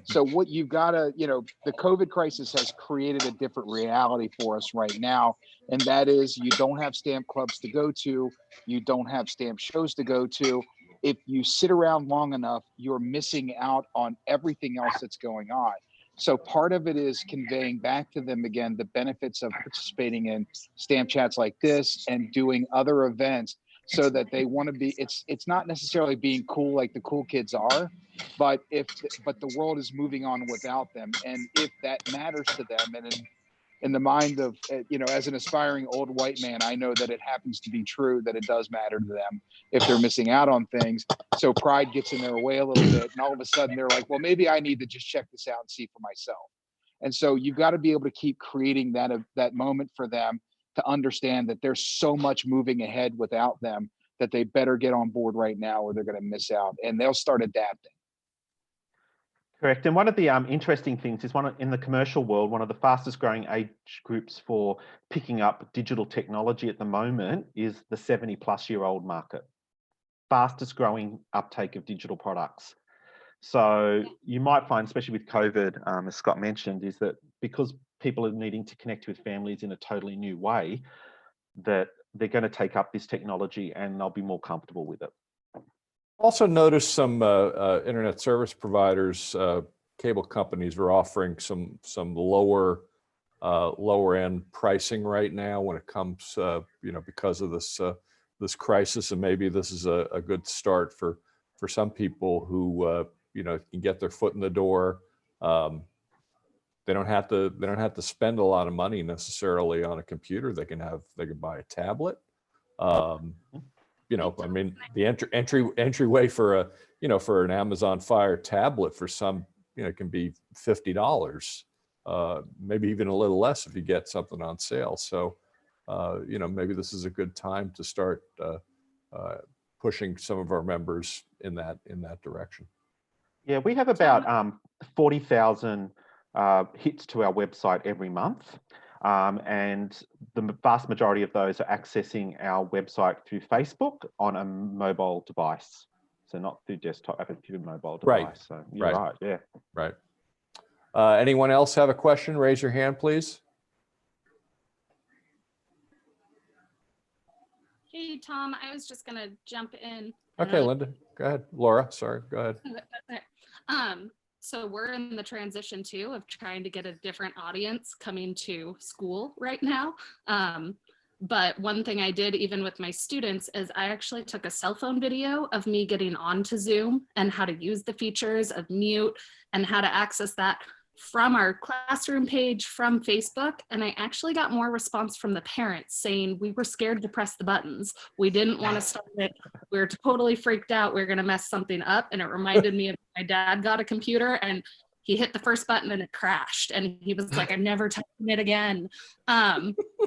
Speaker 4: So what you've got to, you know, the COVID crisis has created a different reality for us right now. And that is, you don't have stamp clubs to go to. You don't have stamp shows to go to. If you sit around long enough, you're missing out on everything else that's going on. So part of it is conveying back to them again the benefits of participating in stamp chats like this and doing other events, so that they want to be. It's not necessarily being cool like the cool kids are, but the world is moving on without them, and if that matters to them, and in the mind of, you know, as an aspiring old white man, I know that it happens to be true that it does matter to them if they're missing out on things. So pride gets in their way a little bit, and all of a sudden they're like, well, maybe I need to just check this out and see for myself. And so you've got to be able to keep creating that moment for them to understand that there's so much moving ahead without them, that they better get on board right now or they're going to miss out, and they'll start adapting.
Speaker 2: Correct. And one of the interesting things is, in the commercial world, one of the fastest growing age groups for picking up digital technology at the moment is the 70-plus-year-old market. Fastest growing uptake of digital products. So you might find, especially with COVID, as Scott mentioned, is that because people are needing to connect with families in a totally new way, that they're going to take up this technology and they'll be more comfortable with it.
Speaker 1: Also noticed some internet service providers, cable companies are offering some lower end pricing right now when it comes, you know, because of this crisis, and maybe this is a good start for some people who you know, can get their foot in the door. They don't have to spend a lot of money necessarily on a computer. They can buy a tablet. You know, I mean, the entryway for for an Amazon Fire tablet for some, you know, can be $50, maybe even a little less if you get something on sale. So, you know, maybe this is a good time to start pushing some of our members in that direction.
Speaker 2: Yeah, we have about 40,000 hits to our website every month. And the vast majority of those are accessing our website through Facebook on a mobile device. So not through desktop, through mobile device.
Speaker 1: Right.
Speaker 2: So you're right. Yeah.
Speaker 1: Right. Anyone else have a question? Raise your hand, please.
Speaker 5: Hey, Tom, I was just going to jump in.
Speaker 1: Okay, Linda, go ahead. Laura, sorry, go ahead.
Speaker 5: So we're in the transition too of trying to get a different audience coming to school right now. But one thing I did even with my students is I actually took a cell phone video of me getting onto Zoom and how to use the features of mute and how to access that from our classroom page from Facebook. And I actually got more response from the parents saying we were scared to press the buttons. We didn't want to start it. We were totally freaked out. We were going to mess something up. And it reminded me of my dad got a computer and he hit the first button and it crashed. And he was like, I'm never touching it again.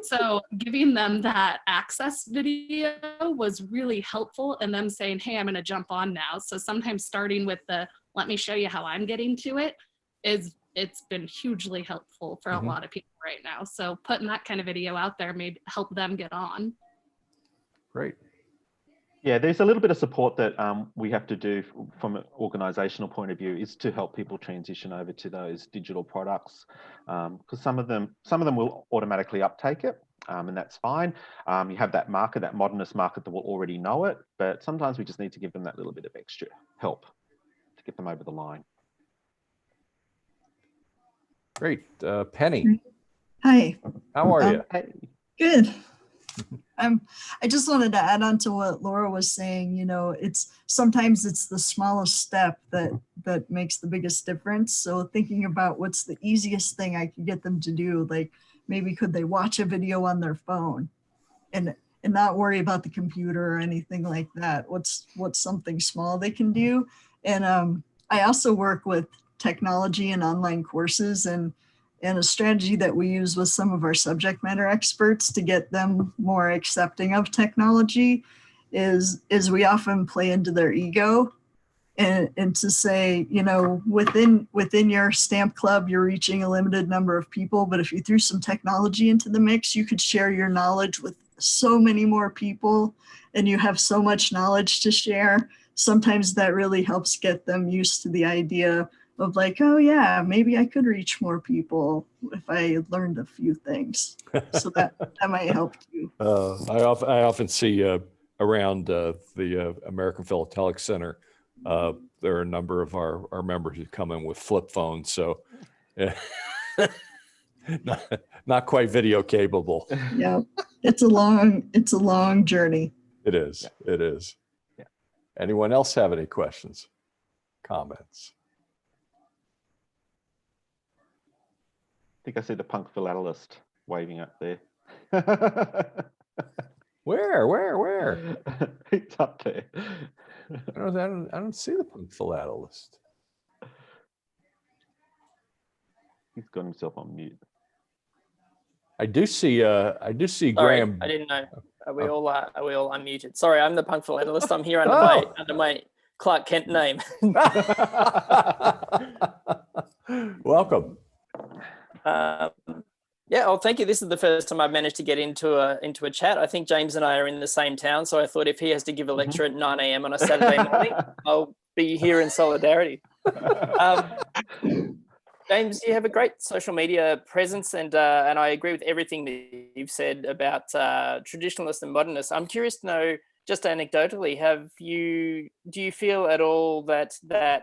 Speaker 5: So giving them that access video was really helpful, and them saying, hey, I'm going to jump on now. So sometimes starting with the, let me show you how I'm getting to it, it's been hugely helpful for a lot of people right now. So putting that kind of video out there may help them get on.
Speaker 1: Great.
Speaker 2: Yeah, there's a little bit of support that we have to do from an organizational point of view, is to help people transition over to those digital products, because some of them will automatically uptake it, and that's fine. You have that market, that modernist market, that will already know it, but sometimes we just need to give them that little bit of extra help to get them over the line.
Speaker 1: Great. Penny,
Speaker 6: Hi.
Speaker 1: how are you?
Speaker 2: Hey.
Speaker 6: Good. I just wanted to add on to what Laura was saying. You know, sometimes it's the smallest step that makes the biggest difference. So thinking about what's the easiest thing I could get them to do, like maybe could they watch a video on their phone and not worry about the computer or anything like that. What's something small they can do? And I also work with technology and online courses, and a strategy that we use with some of our subject matter experts to get them more accepting of technology is we often play into their ego and to say, you know, within your stamp club, you're reaching a limited number of people, but if you threw some technology into the mix, you could share your knowledge with so many more people, and you have so much knowledge to share. Sometimes that really helps get them used to the idea of like, oh yeah, maybe I could reach more people if I learned a few things. So that might help too.
Speaker 1: I often see around the American Philatelic Center, there are a number of our members who come in with flip phones. So not quite video capable.
Speaker 6: Yeah, it's a long journey.
Speaker 1: It is.
Speaker 2: Yeah.
Speaker 1: It is.
Speaker 2: Yeah.
Speaker 1: Anyone else have any questions, comments?
Speaker 2: I think I see the punk philatelist waving up there.
Speaker 1: Where?
Speaker 2: It's up there.
Speaker 1: I don't see the punk philatelist.
Speaker 2: He's got himself on mute.
Speaker 1: I do see
Speaker 7: Sorry,
Speaker 1: Graham.
Speaker 7: I didn't know. Are we all unmuted? Sorry, I'm the punk philatelist. I'm here under my Clark Kent name.
Speaker 1: Welcome.
Speaker 7: Yeah, well, thank you. This is the first time I've managed to get into a chat. I think James and I are in the same town, so I thought if he has to give a lecture at 9 a.m. on a Saturday morning, I'll be here in solidarity. James, you have a great social media presence, and I agree with everything that you've said about traditionalists and modernists. I'm curious to know, just anecdotally, do you feel at all that the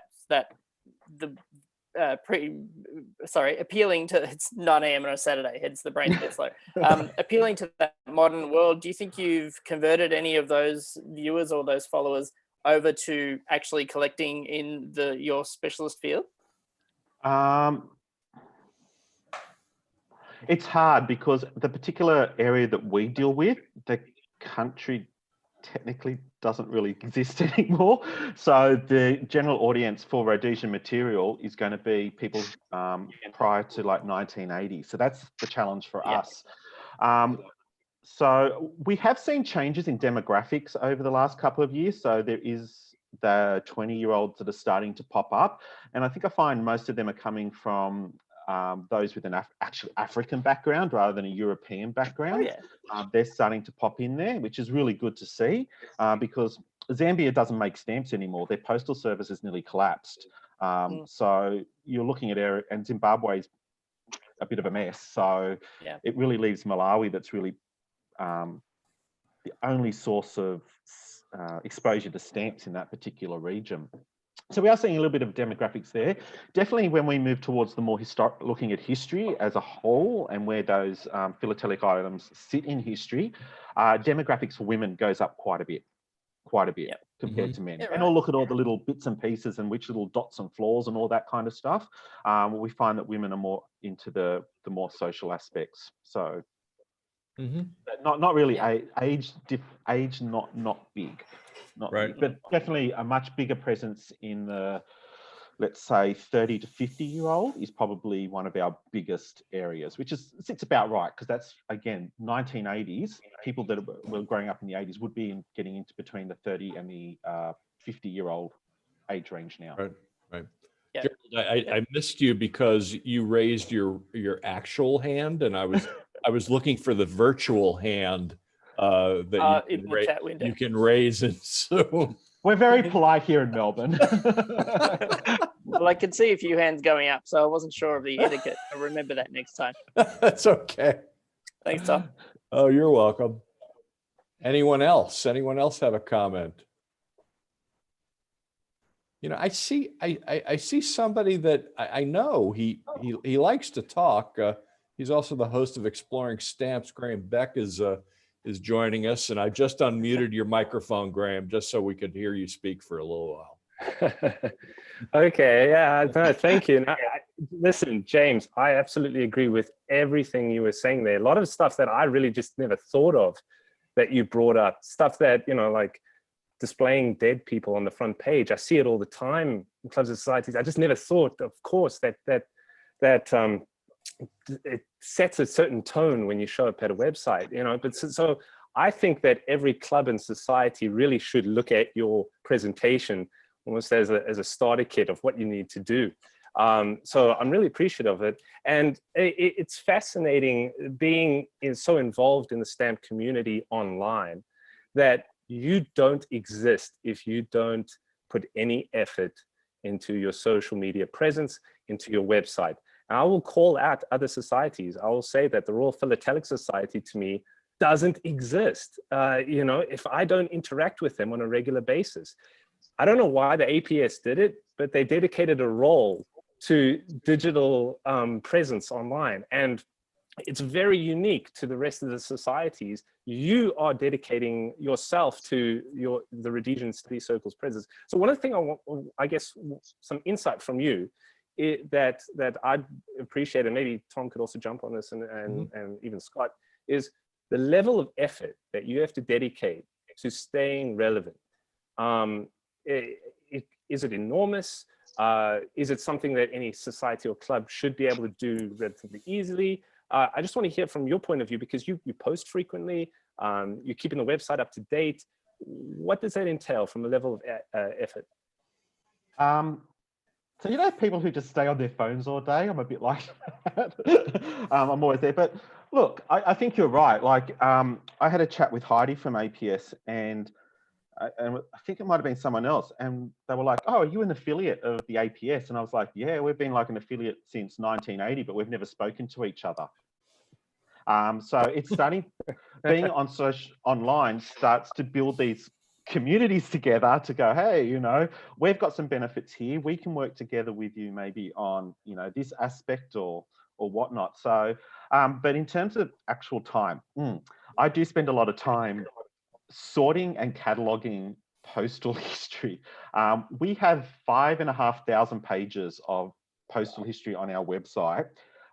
Speaker 7: appealing to, it's 9 a.m. on a Saturday, hence the brain's a bit slow. Appealing to that modern world, do you think you've converted any of those viewers or those followers over to actually collecting in your specialist field?
Speaker 2: It's hard because the particular area that we deal with, the country technically doesn't really exist anymore. So the general audience for Rhodesian material is going to be people prior to like 1980. So that's the challenge for us. So we have seen changes in demographics over the last couple of years. So there is the 20-year-olds that are starting to pop up. And I think I find most of them are coming from those with an actual African background rather than a European background.
Speaker 7: Oh, yeah.
Speaker 2: They're starting to pop in there, which is really good to see, because Zambia doesn't make stamps anymore. Their postal service has nearly collapsed. So you're looking at area, and Zimbabwe's a bit of a mess. So it really leaves Malawi that's really the only source of exposure to stamps in that particular region. So we are seeing a little bit of demographics there. Definitely when we move towards the more looking at history as a whole and where those philatelic items sit in history, demographics for women goes up quite a bit compared to men. And I'll look at all the little bits and pieces and which little dots and flaws and all that kind of stuff. We find that women are more into the more social aspects. So not really age not big. Not big, but definitely a much bigger presence in the, let's say, 30 to 50-year-old is probably one of our biggest areas, which sits about right, because that's, again, 1980s. People that were growing up in the 80s would be getting into between the 30 and the 50-year-old age range now.
Speaker 1: Right. Yeah. Gerald, I missed you because you raised your actual hand, and I was looking for the virtual hand that you can raise in Zoom.
Speaker 2: We're very polite here in Melbourne.
Speaker 7: Well, I could see a few hands going up, so I wasn't sure of the etiquette. I'll remember that next time.
Speaker 1: That's okay.
Speaker 7: Thanks, Tom.
Speaker 1: Oh, you're welcome. Anyone else? Anyone else have a comment? You know, I see somebody that I know. He likes to talk. He's also the host of Exploring Stamps. Graham Beck is joining us, and I just unmuted your microphone, Graham, just so we could hear you speak for a little while.
Speaker 8: Okay, yeah, no, thank you. Listen, James, I absolutely agree with everything you were saying there. A lot of stuff that I really just never thought of that you brought up, stuff that, you know, like displaying dead people on the front page. I see it all the time in clubs and societies. I just never thought, of course, that it sets a certain tone when you show up at a website, you know. But so I think that every club and society really should look at your presentation almost as a starter kit of what you need to do. So I'm really appreciative of it. And it's fascinating being so involved in the stamp community online that you don't exist if you don't put any effort into your social media presence, into your website. And I will call out other societies. I will say that the Royal Philatelic Society to me doesn't exist, you know, if I don't interact with them on a regular basis. I don't know why the APS did it, but they dedicated a role to digital presence online. And it's very unique to the rest of the societies. You are dedicating yourself to the Rhodesian Study Circle's presence. So one of the things I want, I guess, some insight from you that I'd appreciate, and maybe Tom could also jump on this, and even Scott, is the level of effort that you have to dedicate to staying relevant. Is it enormous? Is it something that any society or club should be able to do relatively easily? I just want to hear from your point of view, because you post frequently, you're keeping the website up to date. What does that entail from a level of effort?
Speaker 2: So, you know, people who just stay on their phones all day, I'm a bit like that. I'm always there. But look, I think you're right. Like, I had a chat with Heidi from APS, and I think it might have been someone else, and they were like, "Oh, are you an affiliate of the APS?" And I was like, "Yeah, we've been like an affiliate since 1980, but we've never spoken to each other." So it's starting, being on online starts to build these communities together to go, hey, you know, we've got some benefits here. We can work together with you maybe on, you know, this aspect or whatnot. So, but in terms of actual time, I do spend a lot of time sorting and cataloging postal history. We have 5,500 pages of postal history on our website.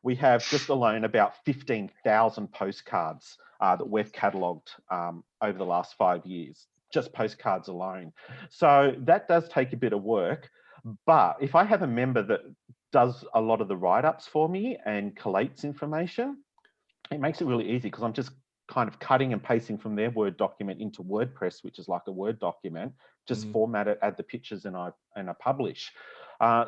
Speaker 2: We have just alone about 15,000 postcards that we've catalogued over the last 5 years, just postcards alone. So that does take a bit of work. But if I have a member that does a lot of the write-ups for me and collates information, it makes it really easy, because I'm just kind of cutting and pasting from their Word document into WordPress, which is like a Word document, just format it, add the pictures, and I publish.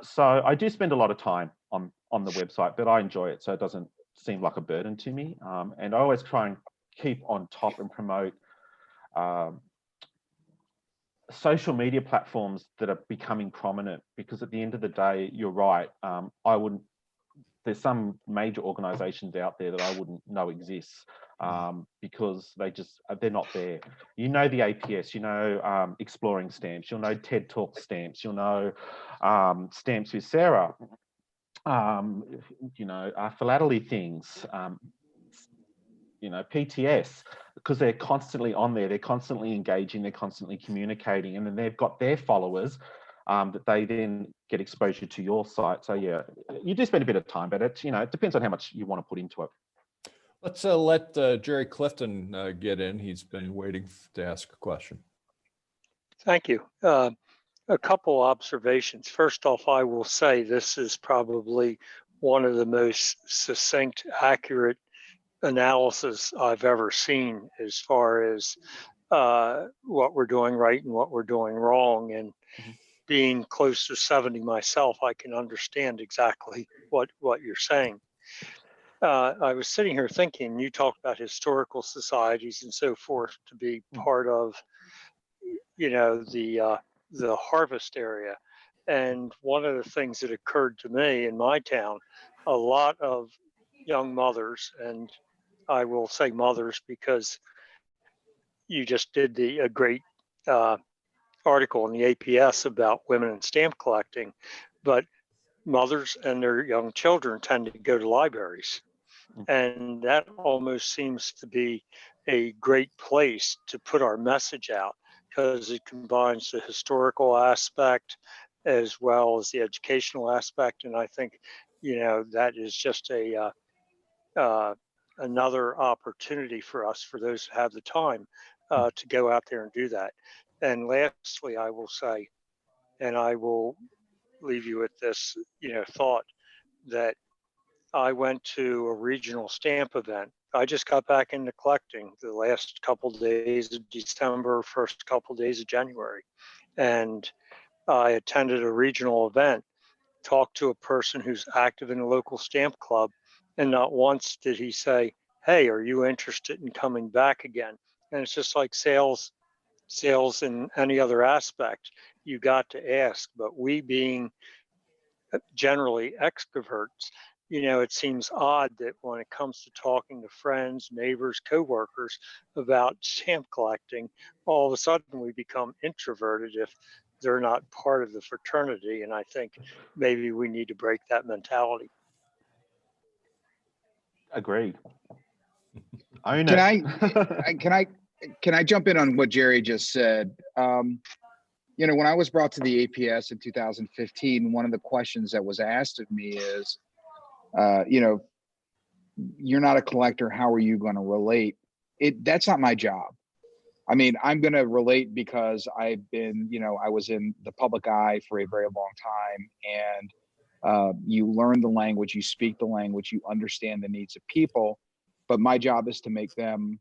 Speaker 2: So I do spend a lot of time on the website, but I enjoy it, so it doesn't seem like a burden to me. And I always try and keep on top and promote social media platforms that are becoming prominent, because at the end of the day, you're right. There's some major organizations out there that I wouldn't know exists because they're not there. You know, the APS, you know, Exploring Stamps, you'll know TED Talk Stamps, you'll know Stamps with Sarah, you know, Philately things, you know, PTS, because they're constantly on there, they're constantly engaging, they're constantly communicating, and then they've got their followers that they then get exposure to your site. So yeah, you do spend a bit of time, but it, you know, it depends on how much you want to put into it.
Speaker 1: Let's let Jerry Clifton get in. He's been waiting to ask a question.
Speaker 9: Thank you. A couple observations. First off, I will say this is probably one of the most succinct, accurate analysis I've ever seen as far as what we're doing right and what we're doing wrong. And being close to 70 myself, I can understand exactly what you're saying. I was sitting here thinking, you talked about historical societies and so forth to be part of, you know, the harvest area. And one of the things that occurred to me in my town, a lot of young mothers, and I will say mothers because you just did a great article in the APS about women in stamp collecting, but mothers and their young children tend to go to libraries. And that almost seems to be a great place to put our message out, because it combines the historical aspect as well as the educational aspect. And I think, you know, that is just another opportunity for us, for those who have the time, to go out there and do that. And lastly, I will say, and I will leave you with this, you know, thought that I went to a regional stamp event. I just got back into collecting the last couple of days of December, first couple of days of January. And I attended a regional event, talked to a person who's active in a local stamp club, and not once did he say, "Hey, are you interested in coming back again?" And it's just like sales in any other aspect, you got to ask. But we being generally extroverts, you know, it seems odd that when it comes to talking to friends, neighbors, coworkers about stamp collecting, all of a sudden we become introverted if they're not part of the fraternity. And I think maybe we need to break that mentality.
Speaker 2: Agreed. Own
Speaker 4: Can
Speaker 2: it.
Speaker 4: can I jump in on what Jerry just said? You know, when I was brought to the APS in 2015, one of the questions that was asked of me is, you know, you're not a collector. How are you going to relate? That's not my job. I mean, I'm going to relate because I've been, you know, I was in the public eye for a very long time, and you learn the language, you speak the language, you understand the needs of people. But my job is to make them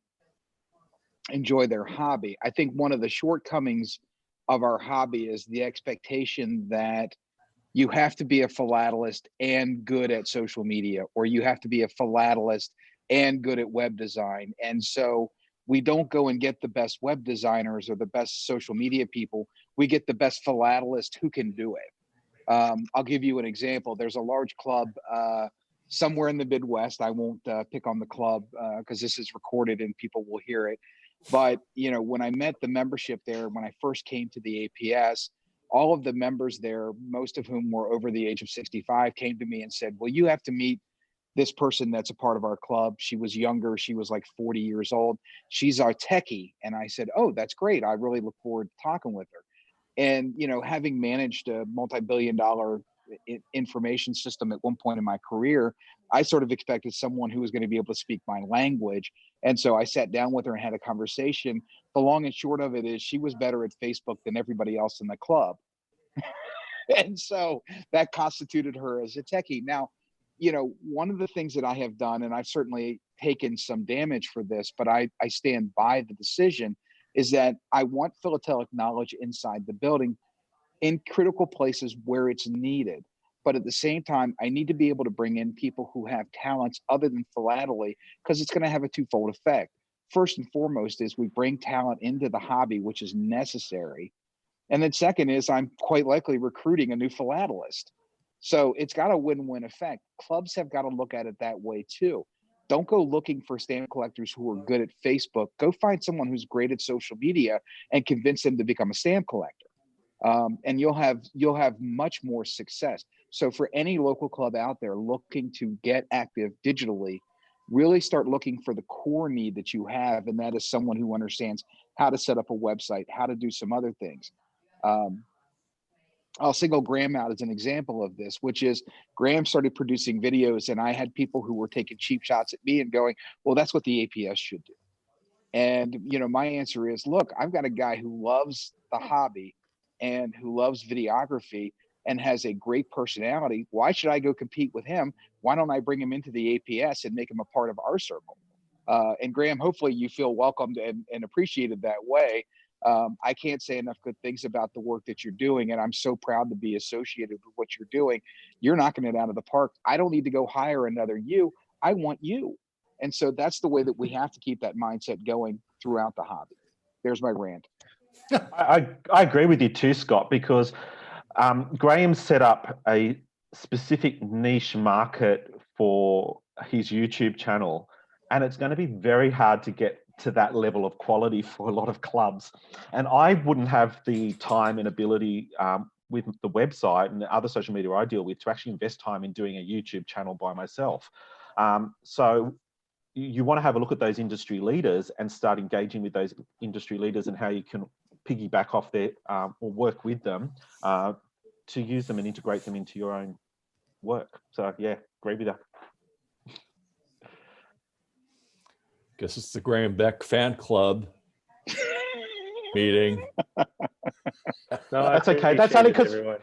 Speaker 4: enjoy their hobby. I think one of the shortcomings of our hobby is the expectation that you have to be a philatelist and good at social media, or you have to be a philatelist and good at web design. And so we don't go and get the best web designers or the best social media people. We get the best philatelist who can do it. I'll give you an example. There's a large club somewhere in the Midwest. I won't pick on the club because this is recorded and people will hear it. But, you know, when I met the membership there, when I first came to the APS, all of the members there, most of whom were over the age of 65, came to me and said, well, you have to meet this person that's a part of our club. She was younger. She was like 40 years old. She's our techie. And I said, oh, that's great. I really look forward to talking with her. And, you know, having managed a multi-billion-dollar information system at one point in my career, I sort of expected someone who was going to be able to speak my language. And so I sat down with her and had a conversation. The long and short of it is she was better at Facebook than everybody else in the club. And so that constituted her as a techie. Now, you know, one of the things that I have done, and I've certainly taken some damage for this, but I stand by the decision, is that I want philatelic knowledge inside the building in critical places where it's needed. But at the same time, I need to be able to bring in people who have talents other than philately, because it's going to have a twofold effect. First and foremost is we bring talent into the hobby, which is necessary. And then second is I'm quite likely recruiting a new philatelist. So it's got a win-win effect. Clubs have got to look at it that way too. Don't go looking for stamp collectors who are good at Facebook. Go find someone who's great at social media and convince them to become a stamp collector. And you'll have much more success. So for any local club out there looking to get active digitally, really start looking for the core need that you have, and that is someone who understands how to set up a website, how to do some other things. I'll single Graham out as an example of this, which is Graham started producing videos, and I had people who were taking cheap shots at me and going, well, that's what the APS should do. And, you know, my answer is, look, I've got a guy who loves the hobby and who loves videography and has a great personality. Why should I go compete with him? Why don't I bring him into the APS and make him a part of our circle? And Graham, hopefully you feel welcomed and appreciated that way. I can't say enough good things about the work that you're doing, and I'm so proud to be associated with what you're doing. You're knocking it out of the park. I don't need to go hire another you. I want you. And so that's the way that we have to keep that mindset going throughout the hobby. There's my rant.
Speaker 2: I agree with you too, Scott, because Graham set up a specific niche market for his YouTube channel, and it's going to be very hard to get to that level of quality for a lot of clubs. And I wouldn't have the time and ability with the website and the other social media I deal with to actually invest time in doing a YouTube channel by myself. So you want to have a look at those industry leaders and start engaging with those industry leaders and how you can piggyback off their or work with them to use them and integrate them into your own work. So yeah, agree with that.
Speaker 1: Guess it's the Graham Beck fan club meeting.
Speaker 8: No,
Speaker 2: That's okay. That's only because
Speaker 8: everyone.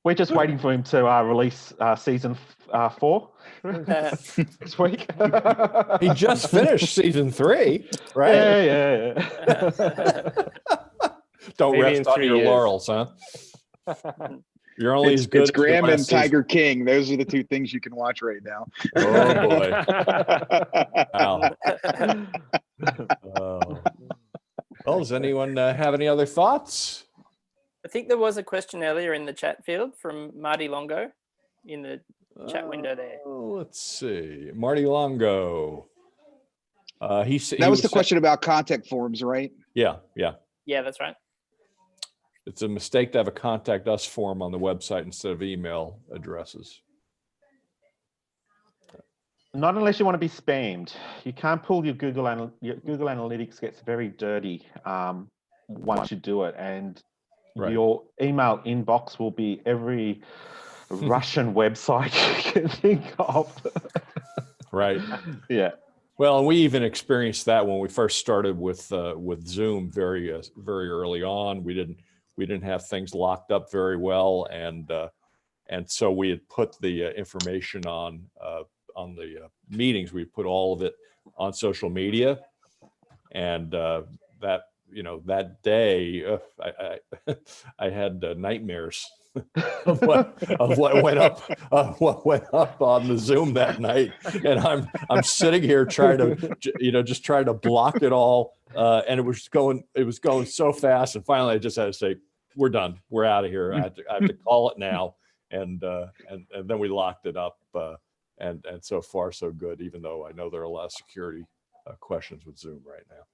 Speaker 2: we're just waiting for him to release season 4 this week.
Speaker 1: He just finished season 3, right?
Speaker 2: Yeah.
Speaker 1: Don't
Speaker 8: Maybe
Speaker 1: rest
Speaker 8: in
Speaker 1: on
Speaker 8: 3
Speaker 1: your
Speaker 8: years.
Speaker 1: laurels, huh? You're only as good
Speaker 4: It's
Speaker 1: as your
Speaker 4: Graham
Speaker 1: last
Speaker 4: and
Speaker 1: season.
Speaker 4: Tiger King. Those are the two things you can watch right now.
Speaker 1: Oh boy! Wow. Well, does anyone have any other thoughts?
Speaker 7: I think there was a question earlier in the chat field from Marty Longo in the chat window there.
Speaker 1: Let's see, Marty Longo.
Speaker 4: That was the question about contact forms, right?
Speaker 1: Yeah.
Speaker 7: Yeah, that's right.
Speaker 1: It's a mistake to have a contact us form on the website instead of email addresses.
Speaker 2: Not unless you want to be spammed. You can't pull your Google Analytics gets very dirty once you do it, and your email inbox will be every Russian website you can think of.
Speaker 1: Right.
Speaker 2: Yeah.
Speaker 1: Well, we even experienced that when we first started with Zoom very early on. We didn't have things locked up very well, and so we had put the information on the meetings. We put all of it on social media, and that day I had nightmares of what went up on the Zoom that night, and I'm sitting here trying to just trying to block it all, and it was going so fast, and finally I just had to say, we're done, we're out of here. I have to call it now, and then we locked it up, and so far so good, even though I know there are a lot of security questions with Zoom right now.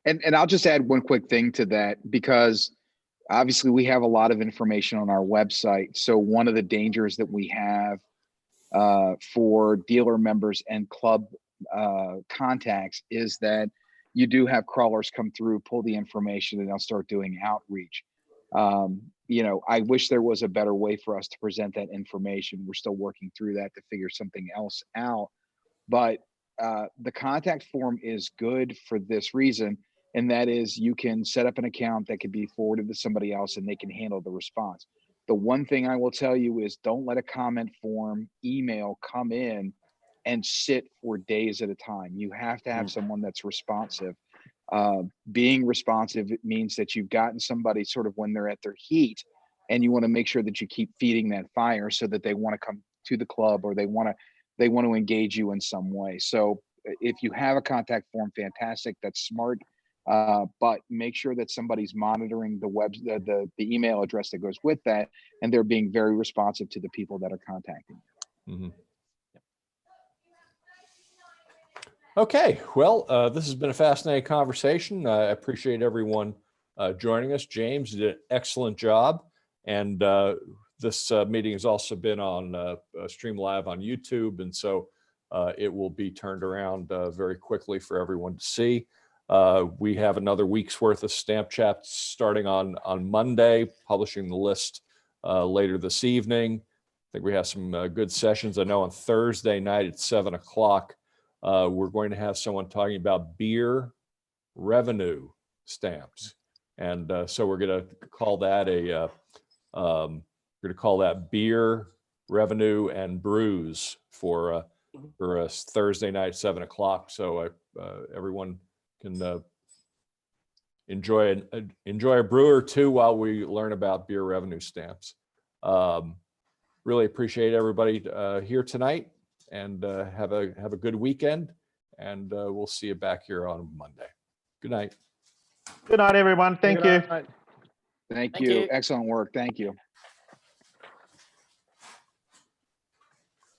Speaker 4: And I'll just add one quick thing to that, because obviously we have a lot of information on our website. So one of the dangers that we have for dealer members and club contacts is that you do have crawlers come through, pull the information, and they'll start doing outreach. I wish there was a better way for us to present that information. We're still working through that to figure something else out. But the contact form is good for this reason, and that is you can set up an account that can be forwarded to somebody else and they can handle the response. The one thing I will tell you is don't let a comment form email come in and sit for days at a time. You have to have someone that's responsive. Being responsive means that you've gotten somebody sort of when they're at their heat, and you want to make sure that you keep feeding that fire so that they want to come to the club, or they want to engage you in some way. So if you have a contact form, fantastic. That's smart. but make sure that somebody's monitoring the email address that goes with that, and they're being very responsive to the people that are contacting you.
Speaker 1: Mhm. Okay, well, this has been a fascinating conversation. I appreciate everyone joining us. James did an excellent job. And this meeting has also been on Stream Live on YouTube. And so it will be turned around very quickly for everyone to see. We have another week's worth of Stamp Chat starting on Monday, publishing the list later this evening. I think we have some good sessions. I know on Thursday night at 7 o'clock, we're going to have someone talking about beer revenue stamps. And so we're going to call that beer revenue and brews for us Thursday night, 7 o'clock. So everyone can enjoy a brew or two while we learn about beer revenue stamps. Really appreciate everybody here tonight, and have a good weekend, and we'll see you back here on Monday. Good night.
Speaker 2: Good night, everyone. Thank you.
Speaker 4: Thank you. Excellent work. Thank you.